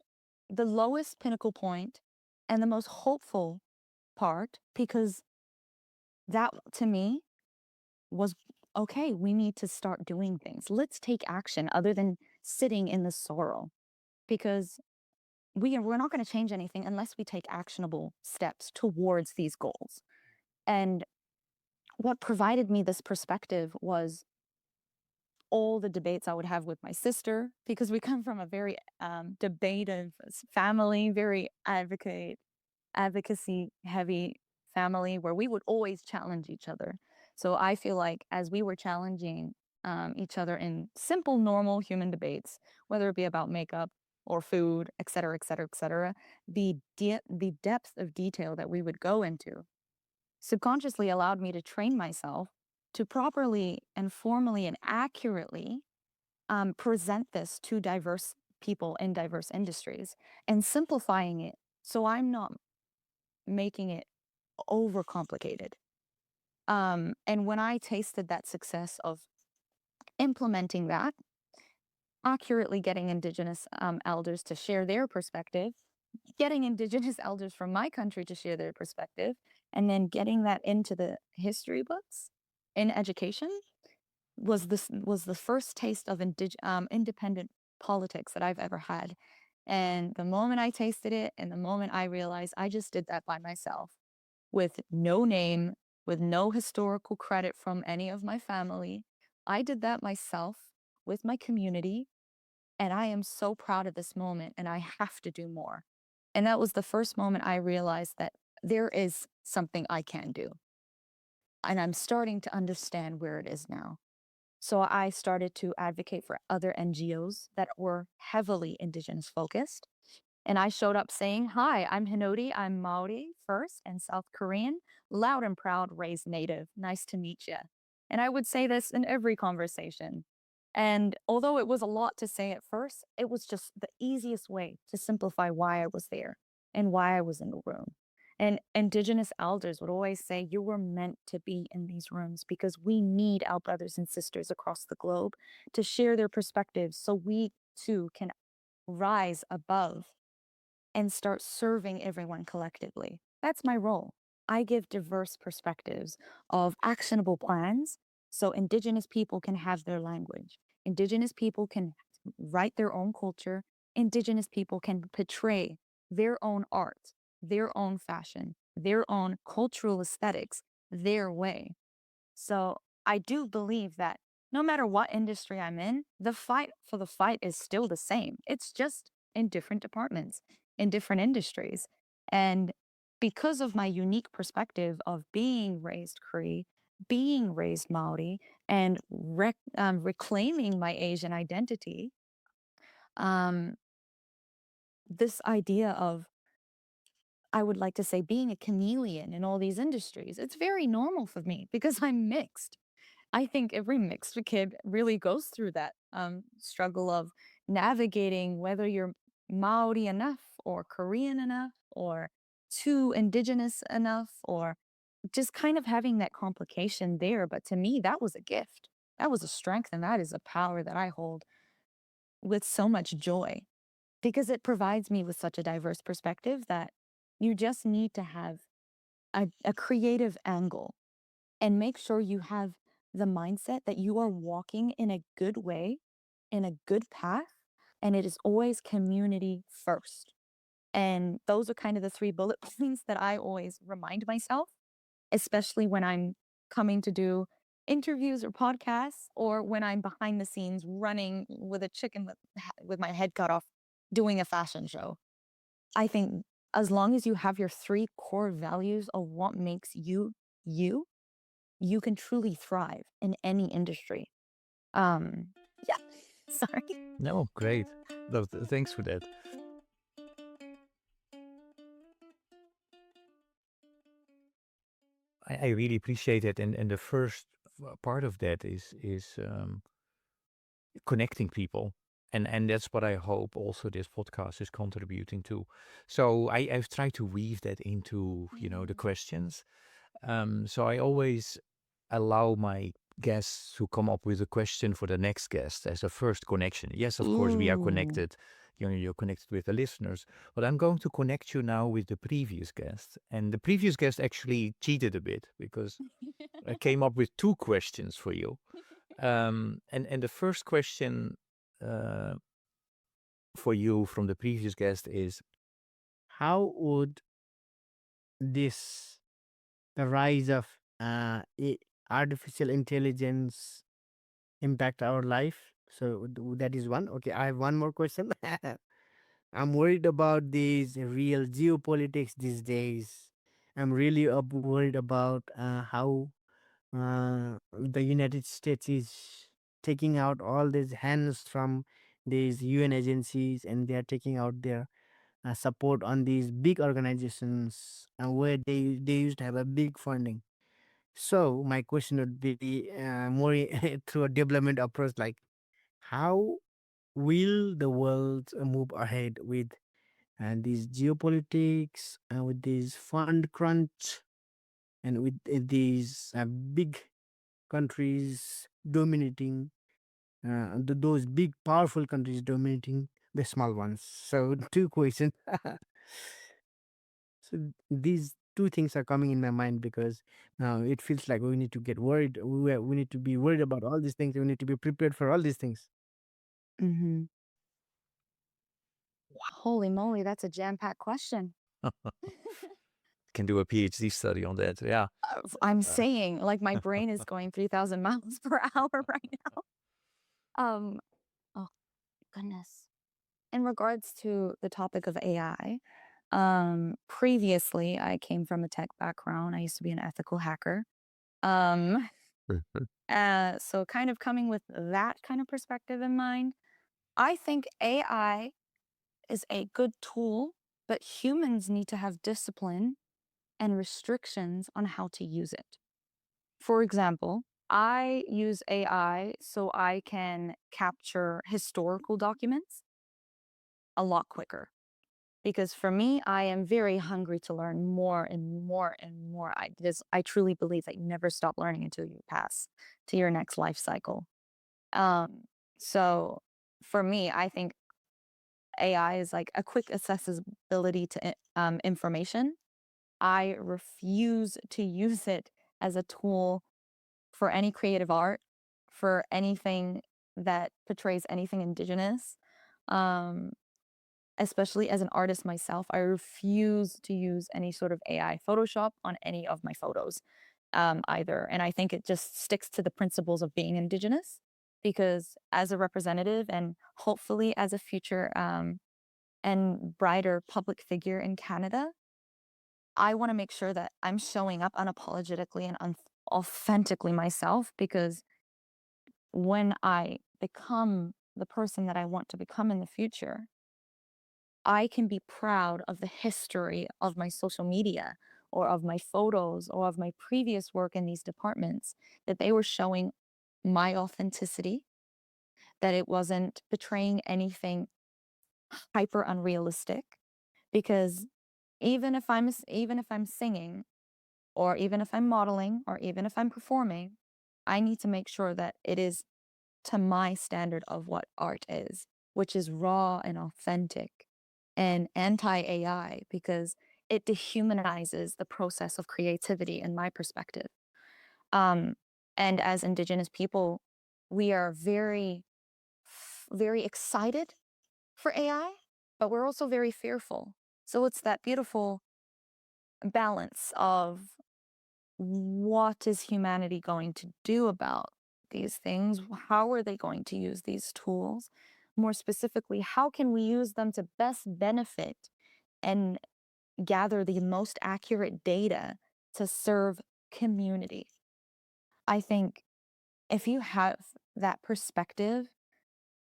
the lowest pinnacle point and the most hopeful part, because that to me was okay. We need to start doing things. Let's take action other than sitting in the sorrow, because we're not going to change anything unless we take actionable steps towards these goals. And what provided me this perspective was all the debates I would have with my sister, because we come from a very debative family, very advocacy heavy family where we would always challenge each other. So I feel like as we were challenging each other in simple, normal human debates, whether it be about makeup or food, et cetera, et cetera, et cetera, the depth of detail that we would go into subconsciously allowed me to train myself to properly and formally and accurately present this to diverse people in diverse industries and simplifying it so I'm not making it overcomplicated. And when I tasted that success of implementing that, accurately getting Indigenous elders to share their perspective, getting Indigenous elders from my country to share their perspective, and then getting that into the history books in education was the first taste of independent politics that I've ever had. And the moment I tasted it, and the moment I realized I just did that by myself, with no name, with no historical credit from any of my family. I did that myself with my community, and I am so proud of this moment, and I have to do more. And that was the first moment I realized that there is something I can do. And I'm starting to understand where it is now. So I started to advocate for other NGOs that were heavily Indigenous focused. And I showed up saying, "Hi, I'm Hinauri. I'm Maori first and South Korean, loud and proud, raised native. Nice to meet you." And I would say this in every conversation. And although it was a lot to say at first, it was just the easiest way to simplify why I was there and why I was in the room. And Indigenous elders would always say, "You were meant to be in these rooms because we need our brothers and sisters across the globe to share their perspectives so we too can rise above and start serving everyone collectively." That's my role. I give diverse perspectives of actionable plans so Indigenous people can have their language. Indigenous people can write their own culture. Indigenous people can portray their own art, their own fashion, their own cultural aesthetics, their way. So I do believe that no matter what industry I'm in, the fight for the fight is still the same. It's just in different departments, in different industries. And because of my unique perspective of being raised Cree, being raised Maori, and reclaiming my Asian identity, um, this idea of, I would like to say, being a chameleon in all these industries, it's very normal for me because I'm mixed. I think every mixed kid really goes through that struggle of navigating whether you're Maori enough or Korean enough or too indigenous enough or just kind of having that complication there. But to me, that was a gift. That was a strength, and that is a power that I hold with so much joy because it provides me with such a diverse perspective that you just need to have a creative angle and make sure you have the mindset that you are walking in a good way, in a good path, and it is always community first. And those are kind of the three bullet points that I always remind myself, especially when I'm coming to do interviews or podcasts, or when I'm behind the scenes running with a chicken with my head cut off doing a fashion show. I think as long as you have your three core values of what makes you you, you can truly thrive in any industry. Um, yeah, sorry. No, great. No, thanks for that. I really appreciate it. And the first part of that is connecting people. And that's what I hope also this podcast is contributing to. So I've tried to weave that into, the questions. So I always allow my guests to come up with a question for the next guest as a first connection. Yes, of course, we are Ooh. connected. You're connected with the listeners, but I'm going to connect you now with the previous guest. And the previous guest actually cheated a bit because I came up with two questions for you. And the first question uh, for you from the previous guest is, How would this the rise of artificial intelligence impact our life? So that is one. Okay, I have one more question. I'm worried about these real geopolitics these days. I'm really worried about how the United States is taking out all these hands from these UN agencies, and they are taking out their support on these big organizations where they used to have a big funding. So my question would be more through a development approach, like how will the world move ahead with these geopolitics, with this fund crunch, and with these big countries dominating, those big powerful countries dominating the small ones. So two questions. So these two things are coming in my mind because now it feels like we need to get worried. We need to be worried about all these things. We need to be prepared for all these things. Hmm. Holy moly, that's a jam-packed question. can do a PhD study on that. Yeah. I'm Uh, saying, like, my brain is going 3,000 miles per hour right now. Um, oh goodness. In regards to the topic of AI, previously I came from a tech background. I used to be an ethical hacker. Um, so kind of coming with that kind of perspective in mind, I think AI is a good tool, but humans need to have discipline and restrictions on how to use it. For example, I use AI so I can capture historical documents a lot quicker. Because for me, I am very hungry to learn more and more and more. I truly believe that you never stop learning until you pass to your next life cycle. Um, so for me, I think AI is like a quick accessibility to information. I refuse to use it as a tool for any creative art, for anything that portrays anything indigenous. Um, Especially as an artist myself, I refuse to use any sort of AI Photoshop on any of my photos either. And I think it just sticks to the principles of being indigenous. because as a representative and hopefully as a future and brighter public figure in Canada, I want to make sure that I'm showing up unapologetically and authentically myself, because when I become the person that I want to become in the future, I can be proud of the history of my social media or of my photos or of my previous work in these departments, that they were showing my authenticity, that it wasn't betraying anything hyper unrealistic. Because even if I'm singing, or even if I'm modeling, or even if I'm performing, I need to make sure that it is to my standard of what art is, which is raw and authentic and anti AI, because it dehumanizes the process of creativity in my perspective. Um, and as Indigenous people, we are very excited for AI, but we're also very fearful. So it's that beautiful balance of what is humanity going to do about these things? How are they going to use these tools? More specifically, how can we use them to best benefit and gather the most accurate data to serve community? I think if you have that perspective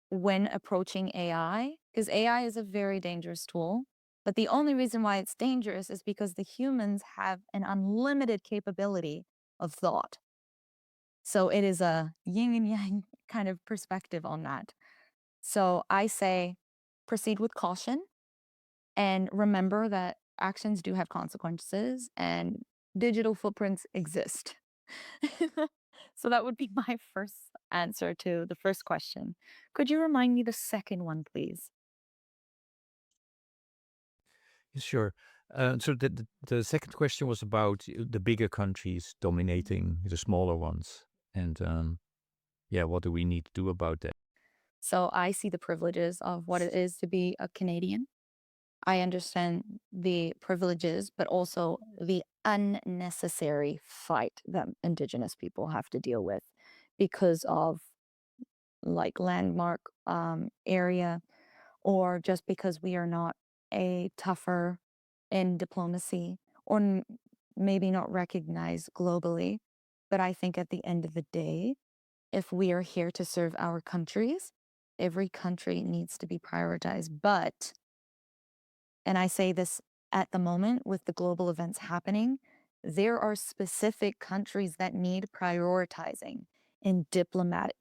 when approaching AI, because AI is a very dangerous tool, but the only reason why it's dangerous is because the humans have an unlimited capability of thought. So it is a yin and yang kind of perspective on that. So I say proceed with caution and remember that actions do have consequences and digital footprints exist. So that would be my first answer to the first question. Could you remind me the second one, please? Yeah, sure. So the second question was about the bigger countries dominating the smaller ones, and yeah, what do we need to do about that? So I see the privileges of what it is to be a Canadian. I understand the privileges, but also the unnecessary fight that Indigenous people have to deal with because of like landmark area, or just because we are not a tougher in diplomacy, or maybe not recognized globally. But I think at the end of the day, if we are here to serve our countries, every country needs to be prioritized. But, and I say this at the moment with the global events happening, there are specific countries that need prioritizing in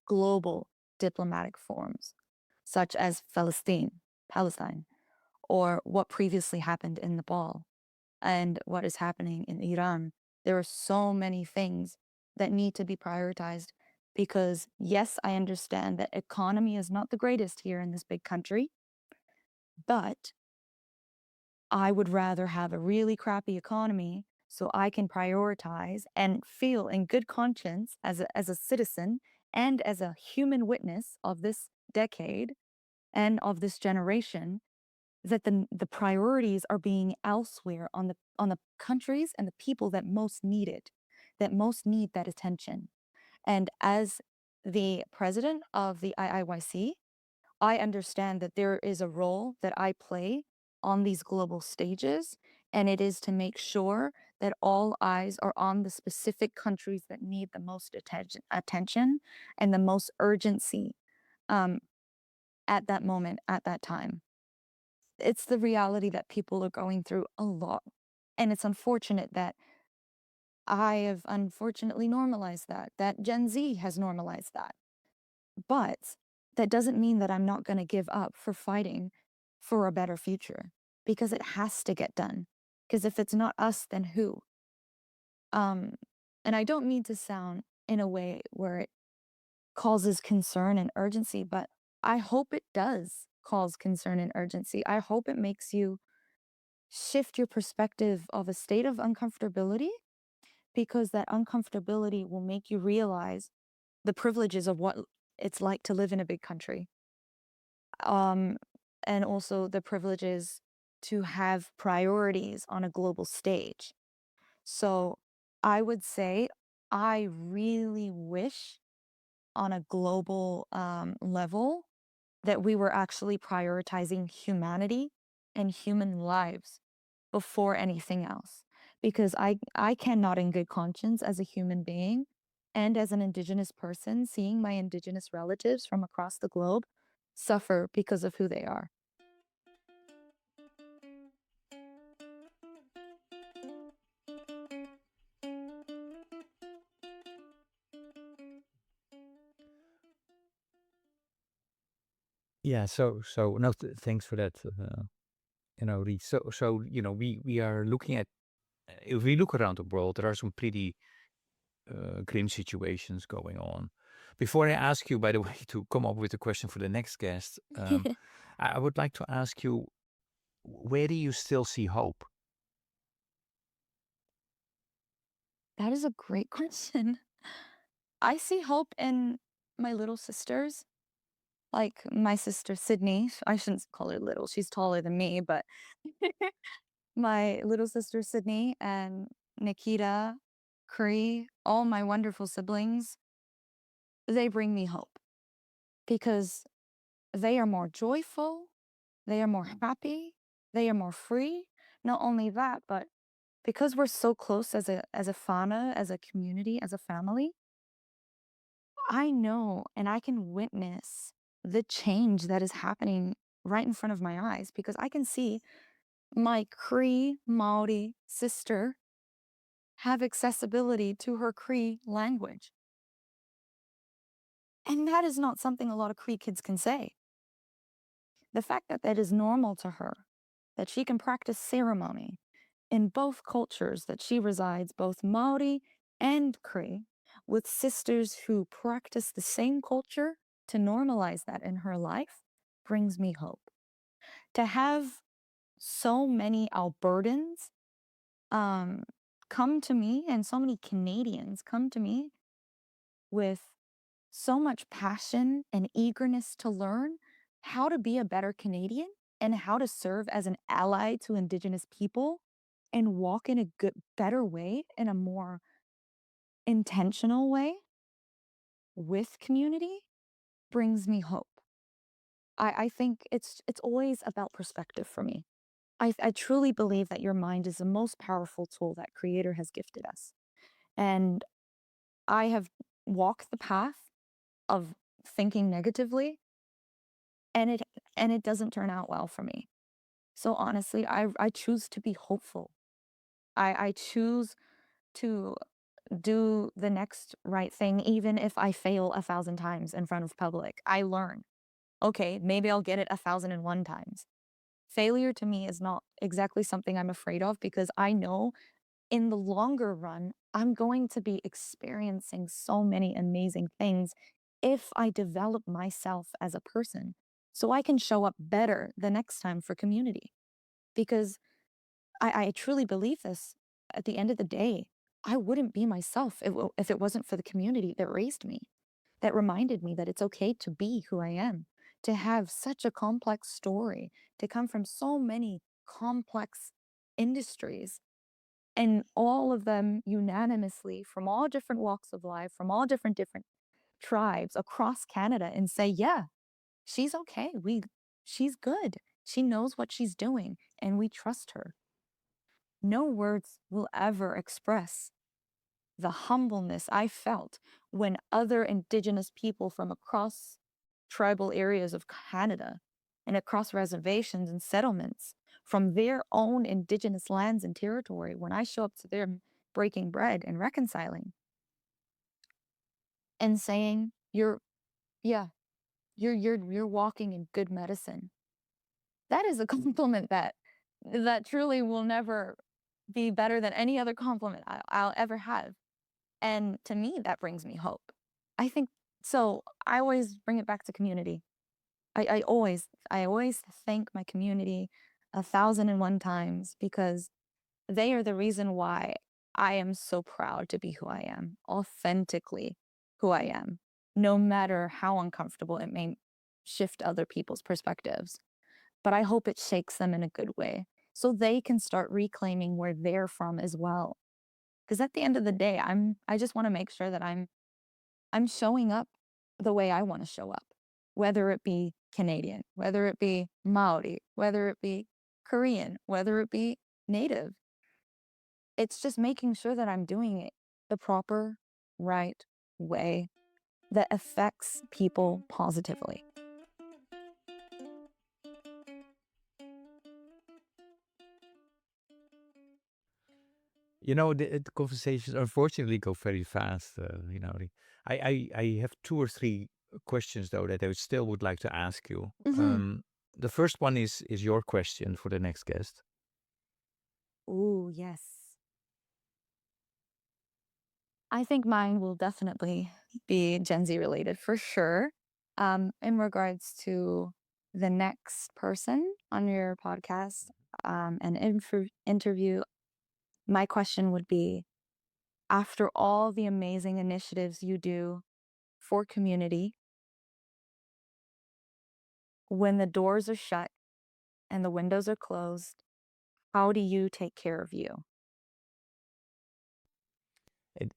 global diplomatic forums, such as Palestine, or what previously happened in Nepal and what is happening in Iran. There are so many things that need to be prioritized because, yes, I understand that economy is not the greatest here in this big country, but I would rather have a really crappy economy so I can prioritize and feel in good conscience as a citizen and as a human witness of this decade and of this generation, that the priorities are being elsewhere on the countries and the people that most need it, that most need that attention. And as the president of the IIYC, I understand that there is a role that I play on these global stages, and it is to make sure that all eyes are on the specific countries that need the most attention and the most urgency um, at that moment, at that time. It's the reality that people are going through a lot. And it's unfortunate that I have unfortunately normalized that Gen Z has normalized that. But that doesn't mean that I'm not going to give up for fighting for a better future, because it has to get done. Because if it's not us, then who? Um, and I don't mean to sound in a way where it causes concern and urgency, but I hope it does cause concern and urgency. I hope it makes you shift your perspective of a state of uncomfortability, because that uncomfortability will make you realize the privileges of what it's like to live in a big country. Um, and also the privileges to have priorities on a global stage. So I would say I really wish on a global level that we were actually prioritizing humanity and human lives before anything else. Because I cannot, in good conscience, as a human being and as an Indigenous person, seeing my Indigenous relatives from across the globe suffer because of who they are. Yeah, so no, thanks for that, Reed. So we are looking at, if we look around the world, there are some pretty grim situations going on. Before I ask you, by the way, to come up with a question for the next guest, I would like to ask you, where do you still see hope? That is a great question. I see hope in my little sisters, like my sister Sydney. I shouldn't call her little, she's taller than me, but my little sister Sydney and Nikita, Cree, all my wonderful siblings, they bring me hope because they are more joyful, they are more happy, they are more free. Not only that, but because we're so close as a fauna, as a community, as a family, I know and I can witness the change that is happening right in front of my eyes because I can see my Cree Māori sister have accessibility to her Cree language. And that is not something a lot of Cree kids can say. The fact that that is normal to her, that she can practice ceremony in both cultures that she resides, both Māori and Cree, with sisters who practice the same culture to normalize that in her life, brings me hope. To have so many Albertans um, come to me and so many Canadians come to me with so much passion and eagerness to learn how to be a better Canadian and how to serve as an ally to Indigenous people and walk in a good, better way, in a more intentional way with community brings me hope. I think it's always about perspective for me. I truly believe that your mind is the most powerful tool that Creator has gifted us. And I have walked the path of thinking negatively and it doesn't turn out well for me. So honestly, I choose to be hopeful. I choose to do the next right thing, even if I fail 1,000 times in front of public. I learn. Okay, maybe I'll get it 1,001 times. Failure to me is not exactly something I'm afraid of because I know in the longer run, I'm going to be experiencing so many amazing things if I develop myself as a person so I can show up better the next time for community. Because I truly believe this. At the end of the day, I wouldn't be myself if it wasn't for the community that raised me, that reminded me that it's okay to be who I am, to have such a complex story, to come from so many complex industries and all of them unanimously from all different walks of life, from all different tribes across Canada and say, yeah, she's okay. She's good. She knows what she's doing and we trust her. No words will ever express the humbleness I felt when other Indigenous people from across tribal areas of Canada and across reservations and settlements from their own Indigenous lands and territory, when I show up to them breaking bread and reconciling and saying, yeah, you're walking in good medicine. That is a compliment that truly will never be better than any other compliment I'll ever have. And to me, that brings me hope. I think so. I always bring it back to community. I always thank my community 1,001 times because they are the reason why I am so proud to be who I am, authentically who I am, no matter how uncomfortable it may shift other people's perspectives. But I hope it shakes them in a good way so they can start reclaiming where they're from as well. Because at the end of the day, I just want to make sure that I'm showing up the way I want to show up, whether it be Canadian, whether it be Maori, whether it be Korean, whether it be Native. It's just making sure that I'm doing it the proper, right way that affects people positively. You know, the conversations unfortunately go very fast, I have two or three questions though that I still would like to ask you. The first one is your question for the next guest. Ooh, yes. I think mine will definitely be Gen Z related for sure. In regards to the next person on your podcast, and interview, my question would be, after all the amazing initiatives you do for community, when the doors are shut and the windows are closed, how do you take care of you?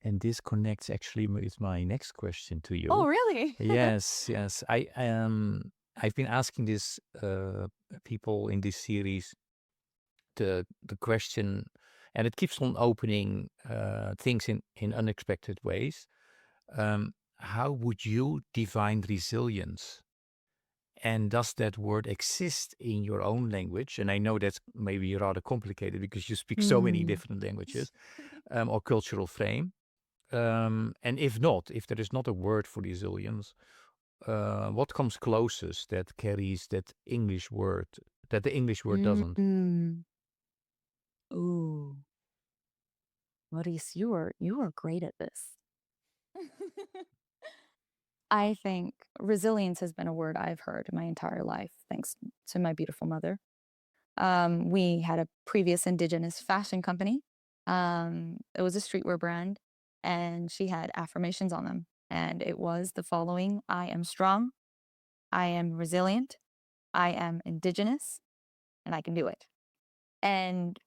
And this connects actually with my next question to Oh, you. really? Yes, yes. I've been asking this people in this series the question, and it keeps on opening things in unexpected ways. How would you define resilience? And does that word exist in your own language? And I know that's maybe rather complicated because you speak so many Mm. different languages, or cultural frame. And if not, if there is not a word for resilience, what comes closest that carries that English word that the English word doesn't? Mm. Ooh, Maurice, you are great at this. I think resilience has been a word I've heard my entire life, thanks to my beautiful mother. We had a previous Indigenous fashion company. It was a streetwear brand, and she had affirmations on them. And it was the following: I am strong, I am resilient, I am Indigenous, and I can do it. And,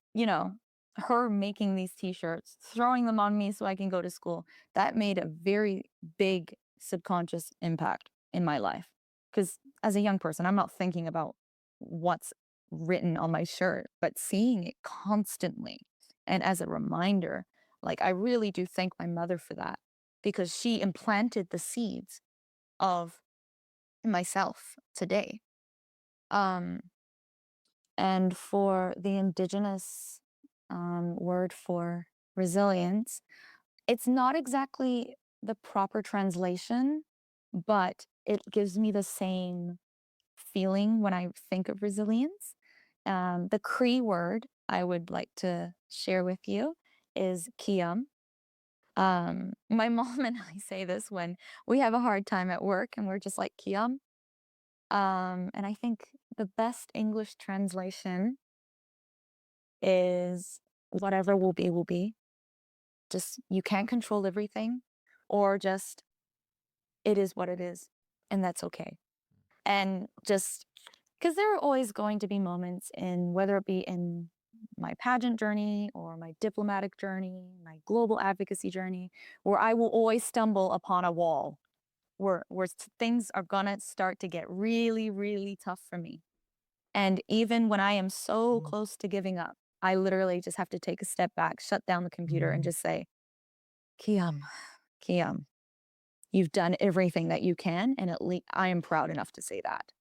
her making these t-shirts, throwing them on me so I can go to school, that made a very big subconscious impact in my life. Because as a young person, I'm not thinking about what's written on my shirt, but seeing it constantly and as a reminder, like I really do thank my mother for that because she implanted the seeds of myself today. Um, and for the Indigenous word for resilience, it's not exactly the proper translation, but it gives me the same feeling when I think of resilience. The Cree word I would like to share with you is kiam. My mom and I say this when we have a hard time at work and we're just like kiam. And I think the best English translation is whatever will be, will be. Just you can't control everything, or just it is what it is, and that's okay. And just because there are always going to be moments in whether it be in my pageant journey or my diplomatic journey, my global advocacy journey, where I will always stumble upon a wall where things are gonna start to get really, really tough for me. And even when I am so Mm, close to giving up, I literally just have to take a step back, shut down the computer, and mm, just say, Kiam, Kiam, you've done everything that you can. And at least I am proud enough to say that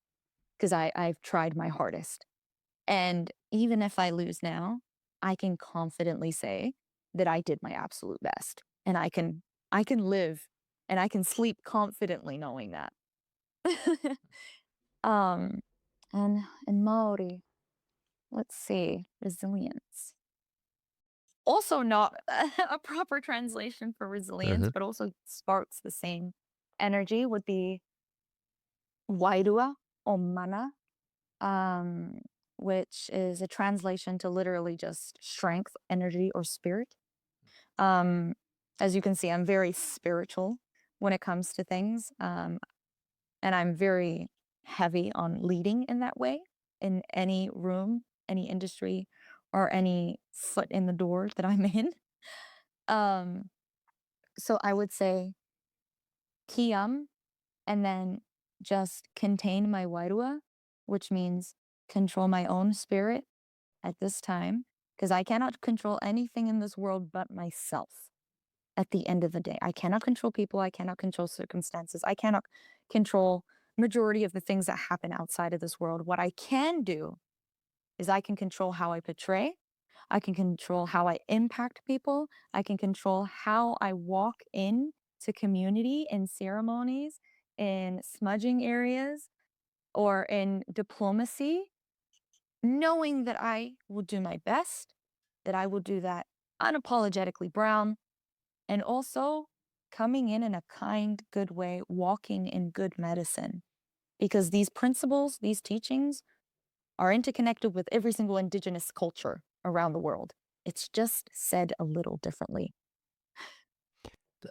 because I've tried my hardest. And even if I lose now, I can confidently say that I did my absolute best. And I can live and I can sleep confidently knowing that. um and in Maori, let's see, resilience. Also not a proper translation for resilience, Uh-huh. but also sparks the same energy would be wairua or mana, um, which is a translation to literally just strength, energy, or spirit. Um, as you can see, I'm very spiritual when it comes to things, and I'm very heavy on leading in that way in any room, any industry, or any foot in the door that I'm in. Um, so I would say Kiam and then just contain my wairua, which means control my own spirit at this time, because I cannot control anything in this world but myself at the end of the day. I cannot control people, I cannot control circumstances, I cannot control majority of the things that happen outside of this world. What I can do is I can control how I portray, I can control how I impact people, I can control how I walk in to community in ceremonies, in smudging areas, or in diplomacy, knowing that I will do my best, that I will do that unapologetically brown, and also coming in a kind, good way, walking in good medicine. Because these principles, these teachings are interconnected with every single Indigenous culture around the world. It's just said a little differently.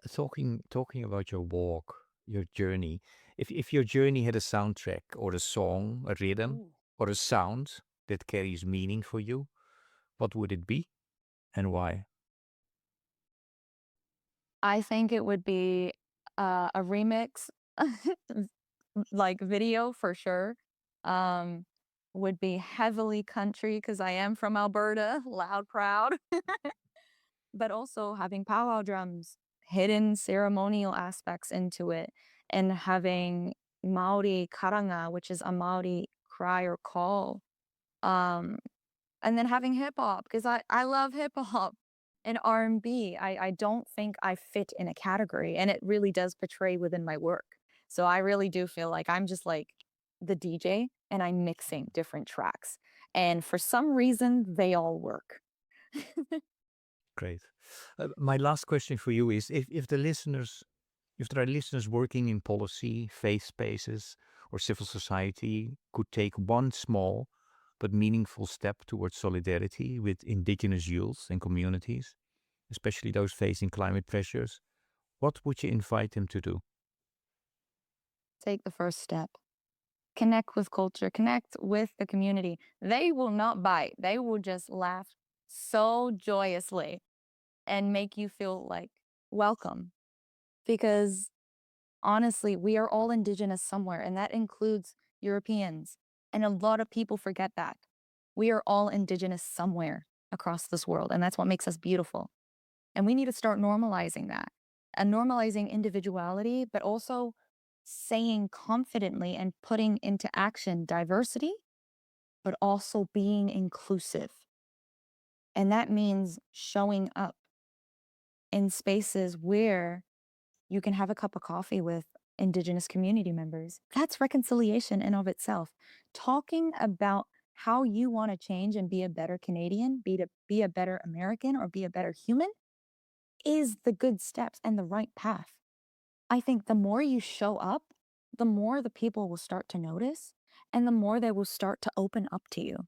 Talking about your walk, your journey, if your journey had a soundtrack or a song, a rhythm, Ooh. or a sound that carries meaning for you, what would it be and why? I think it would be a remix, like video for sure. Um, would be heavily country because I am from Alberta, loud, proud, but also having powwow drums, hidden ceremonial aspects into it, and having Maori karanga, which is a Maori cry or call. Um, and then having hip hop because I love hip hop and R&B. I don't think I fit in a category, and it really does portray within my work. So I really do feel like I'm just like the DJ and I'm mixing different tracks. And for some reason, they all work. Great. My last question for you is if there are listeners working in policy, faith spaces, or civil society could take one small but meaningful step towards solidarity with Indigenous youth and communities, especially those facing climate pressures, what would you invite them to do? Take the first step. Connect with culture, connect with the community. They will not bite. They will just laugh so joyously and make you feel like welcome because honestly, we are all Indigenous somewhere, and that includes Europeans. And a lot of people forget that. We are all Indigenous somewhere across this world, and that's what makes us beautiful. And we need to start normalizing that and normalizing individuality, but also saying confidently and putting into action diversity, but also being inclusive. And that means showing up in spaces where you can have a cup of coffee with Indigenous community members. That's reconciliation in of itself. Talking about how you want to change and be a better Canadian, be a better American, or be a better human is the good steps and the right path. I think the more you show up, the more the people will start to notice and the more they will start to open up to you.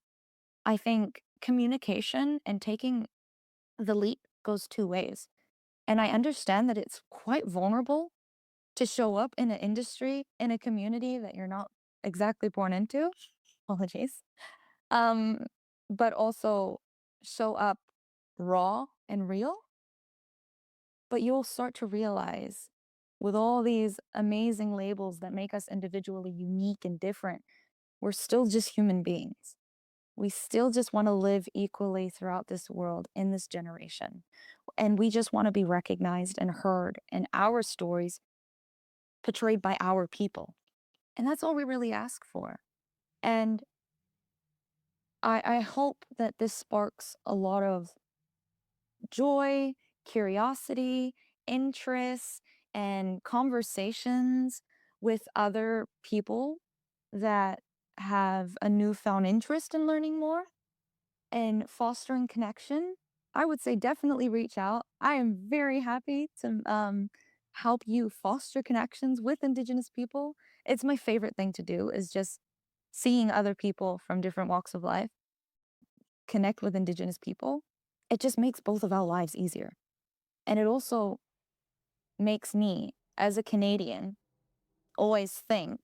I think communication and taking the leap goes two ways. And I understand that it's quite vulnerable to show up in an industry, in a community that you're not exactly born into. Apologies. Um, but also show up raw and real. But you'll start to realize with all these amazing labels that make us individually unique and different, we're still just human beings. We still just want to live equally throughout this world in this generation. And we just want to be recognized and heard, and our stories portrayed by our people. And that's all we really ask for. And I hope that this sparks a lot of joy, curiosity, interest, and conversations with other people that have a newfound interest in learning more and fostering connection. I would say definitely reach out. I am very happy to help you foster connections with Indigenous people. It's my favorite thing to do is just seeing other people from different walks of life connect with Indigenous people. It just makes both of our lives easier. And it also makes me, as a Canadian, always think,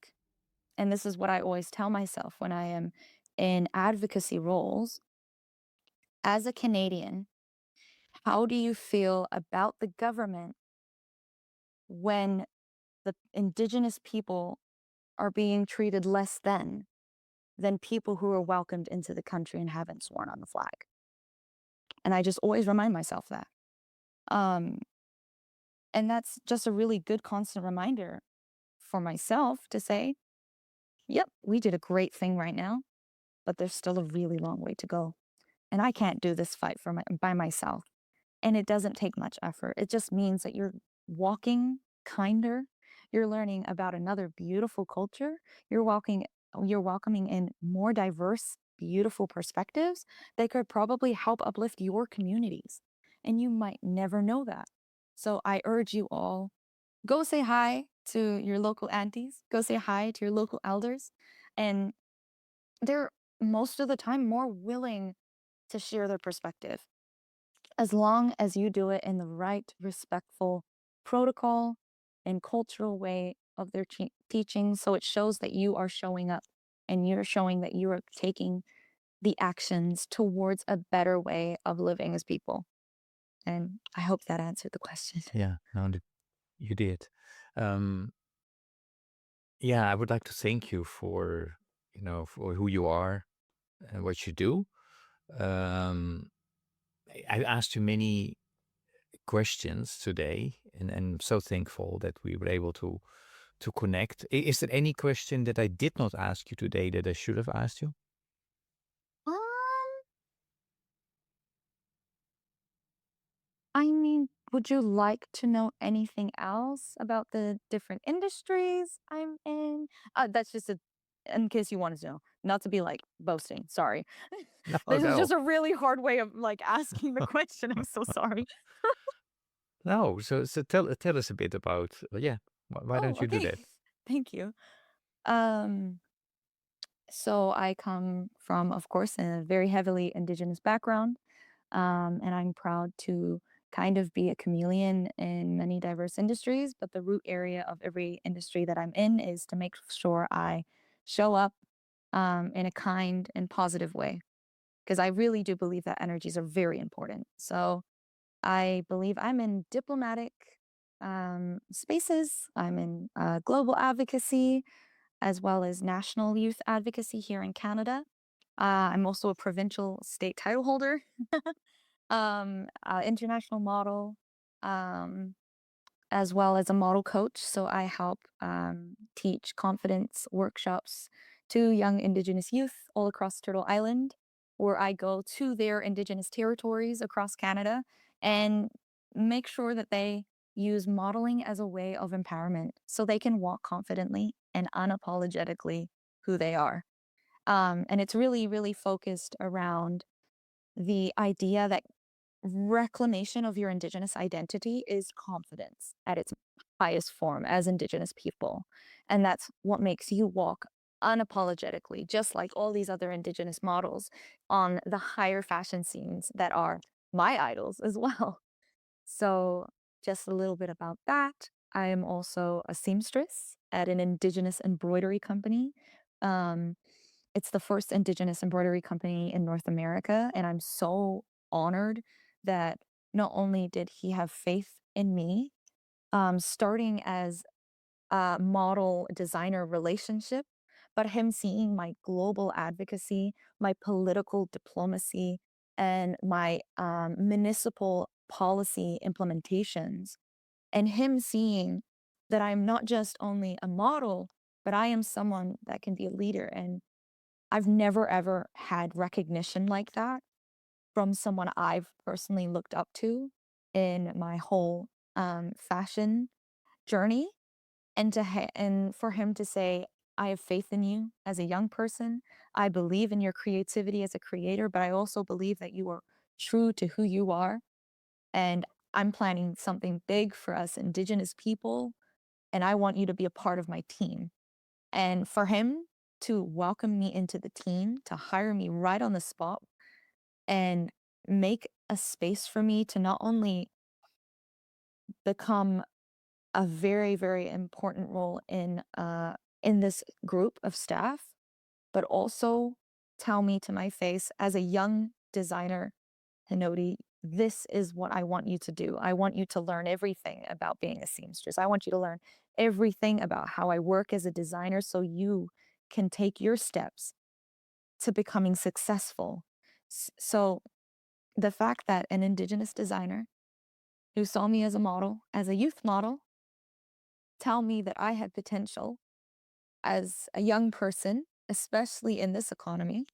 and this is what I always tell myself when I am in advocacy roles, as a Canadian, how do you feel about the government when the Indigenous people are being treated less than people who are welcomed into the country and haven't sworn on the flag. And I just always remind myself that. Um, and that's just a really good constant reminder for myself to say, yep, we did a great thing right now, but there's still a really long way to go. And I can't do this fight by myself. And it doesn't take much effort. It just means that you're walking kinder. You're learning about another beautiful culture. You're welcoming in more diverse, beautiful perspectives that could probably help uplift your communities. And you might never know that. So I urge you all, go say hi to your local aunties, go say hi to your local elders. And they're most of the time more willing to share their perspective, as long as you do it in the right, respectful protocol and cultural way of their teaching. So it shows that you are showing up and you're showing that you are taking the actions towards a better way of living as people. And I hope that answered the question. Yeah, no, you did. Yeah, I would like to thank you for, for who you are and what you do. I asked you many questions today, and I'm so thankful that we were able to connect. Is there any question that I did not ask you today that I should have asked you? Um, I mean, would you like to know anything else about the different industries I'm in? That's just in case you wanted to know, not to be like boasting. Sorry. No, This is no, just a really hard way of like asking the question. I'm so sorry. no. So tell us a bit about. Yeah, why Oh, don't you do okay. that? Thank you. Um, so I come from, of course, a very heavily Indigenous background. And I'm proud to kind of be a chameleon in many diverse industries. But the root area of every industry that I'm in is to make sure I show up in a kind and positive way, because I really do believe that energies are very important. So I believe I'm in diplomatic spaces, I'm in global advocacy, as well as national youth advocacy here in Canada. I'm also a provincial state title holder, international model, um, as well as a model coach. So I help teach confidence workshops to young Indigenous youth all across Turtle Island, where I go to their Indigenous territories across Canada and make sure that they use modeling as a way of empowerment so they can walk confidently and unapologetically who they are. And it's really, really focused around the idea that reclamation of your Indigenous identity is confidence at its highest form as Indigenous people. And that's what makes you walk unapologetically, just like all these other Indigenous models on the higher fashion scenes that are my idols as well. So, just a little bit about that. I am also a seamstress at an Indigenous embroidery company. Um, it's the first Indigenous embroidery company in North America, and I'm so honored that not only did he have faith in me, starting as a model designer relationship, but him seeing my global advocacy, my political diplomacy, and my municipal policy implementations, and him seeing that I'm not just only a model, but I am someone that can be a leader. And I've never ever had recognition like that from someone I've personally looked up to in my whole fashion journey, and and for him to say, I have faith in you as a young person. I believe in your creativity as a creator, but I also believe that you are true to who you are. And I'm planning something big for us Indigenous people. And I want you to be a part of my team. And for him to welcome me into the team, to hire me right on the spot and make a space for me to not only become a very, very important role in this group of staff, but also tell me to my face as a young designer, Hinauri, this is what I want you to do. I want you to learn everything about being a seamstress. I want you to learn everything about how I work as a designer so you can take your steps to becoming successful. So the fact that an Indigenous designer who saw me as a model, as a youth model, tell me that I had potential as a young person, especially in this economy,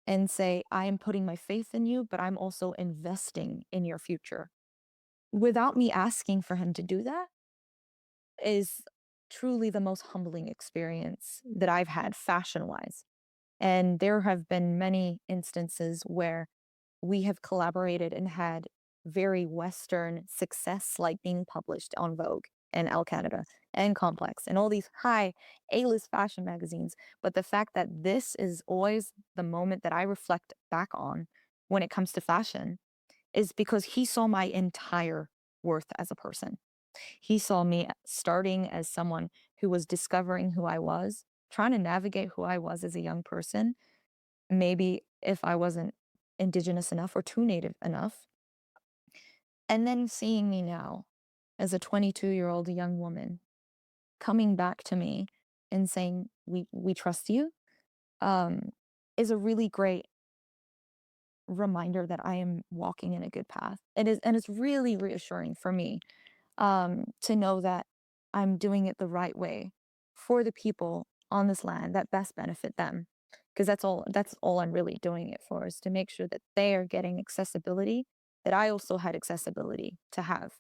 and say, I am putting my faith in you, but I'm also investing in your future. Without me asking for him to do that is truly the most humbling experience that I've had fashion-wise. And there have been many instances where we have collaborated and had very Western success, like being published on Vogue and Elle Canada and Complex and all these high A-list fashion magazines. But the fact that this is always the moment that I reflect back on when it comes to fashion is because he saw my entire worth as a person. He saw me starting as someone who was discovering who I was, trying to navigate who I was as a young person, maybe if I wasn't Indigenous enough or too Native enough. And then seeing me now as a 22-year-old young woman coming back to me and saying, we trust you, um, is a really great reminder that I am walking in a good path. And it's really reassuring for me to know that I'm doing it the right way for the people on this land that best benefit them. Because that's all I'm really doing it for, is to make sure that they are getting accessibility that I also had accessibility to have.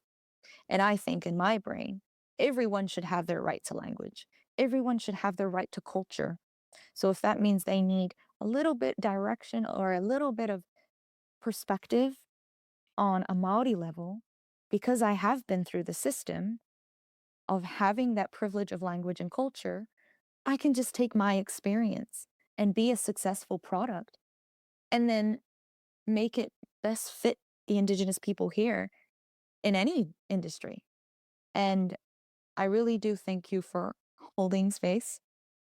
And I think in my brain, everyone should have their right to language. Everyone should have their right to culture. So if that means they need a little bit direction or a little bit of perspective on a Maori level, because I have been through the system of having that privilege of language and culture, I can just take my experience and be a successful product and then make it best fit the Indigenous people here in any industry. And I really do thank you for holding space,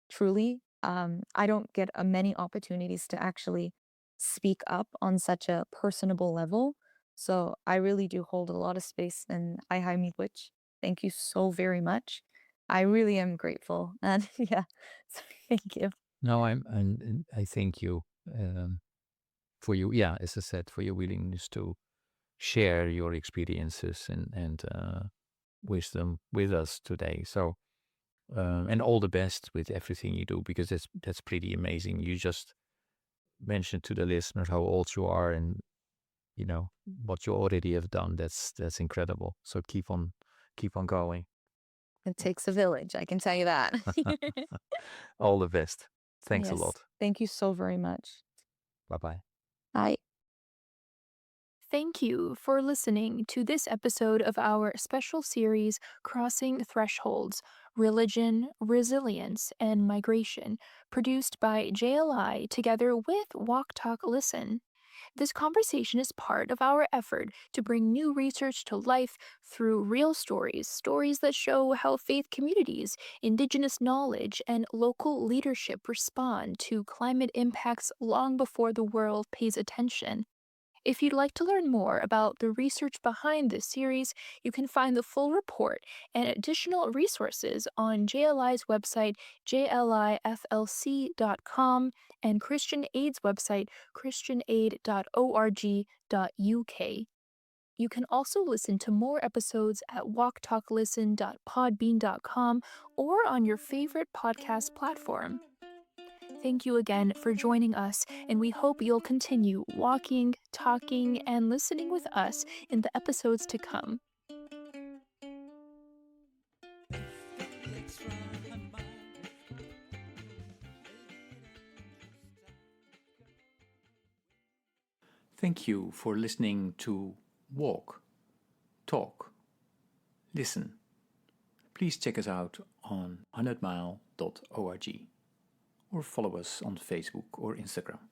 truly. I don't get many opportunities to actually speak up on such a personable level. So I really do hold a lot of space, and I hi miigwech. Thank you so very much. I really am grateful. And yeah, so thank you. No, and I thank you for you. Yeah, as I said, for your willingness to share your experiences and wisdom with us today. So, and all the best with everything you do, because that's pretty amazing. You just mentioned to the listeners how old you are, and what you already have done. That's incredible. So keep on going. It takes a village, I can tell you that. All the best. Thanks a Yes. lot. Thank you so very much. Bye bye. Bye. Thank you for listening to this episode of our special series, Crossing Thresholds Religion, Resilience, and Migration, produced by JLI together with Walk Talk Listen. This conversation is part of our effort to bring new research to life through real stories, stories that show how faith communities, Indigenous knowledge, and local leadership respond to climate impacts long before the world pays attention. If you'd like to learn more about the research behind this series, you can find the full report and additional resources on JLI's website, jliflc.com, and Christian Aid's website, christianaid.org.uk. You can also listen to more episodes at walktalklisten.podbean.com or on your favorite podcast platform. Thank you again for joining us, and we hope you'll continue walking, talking, and listening with us in the episodes to come. Thank you for listening to Walk, Talk, Listen. Please check us out on 100mile.org or follow us on Facebook or Instagram.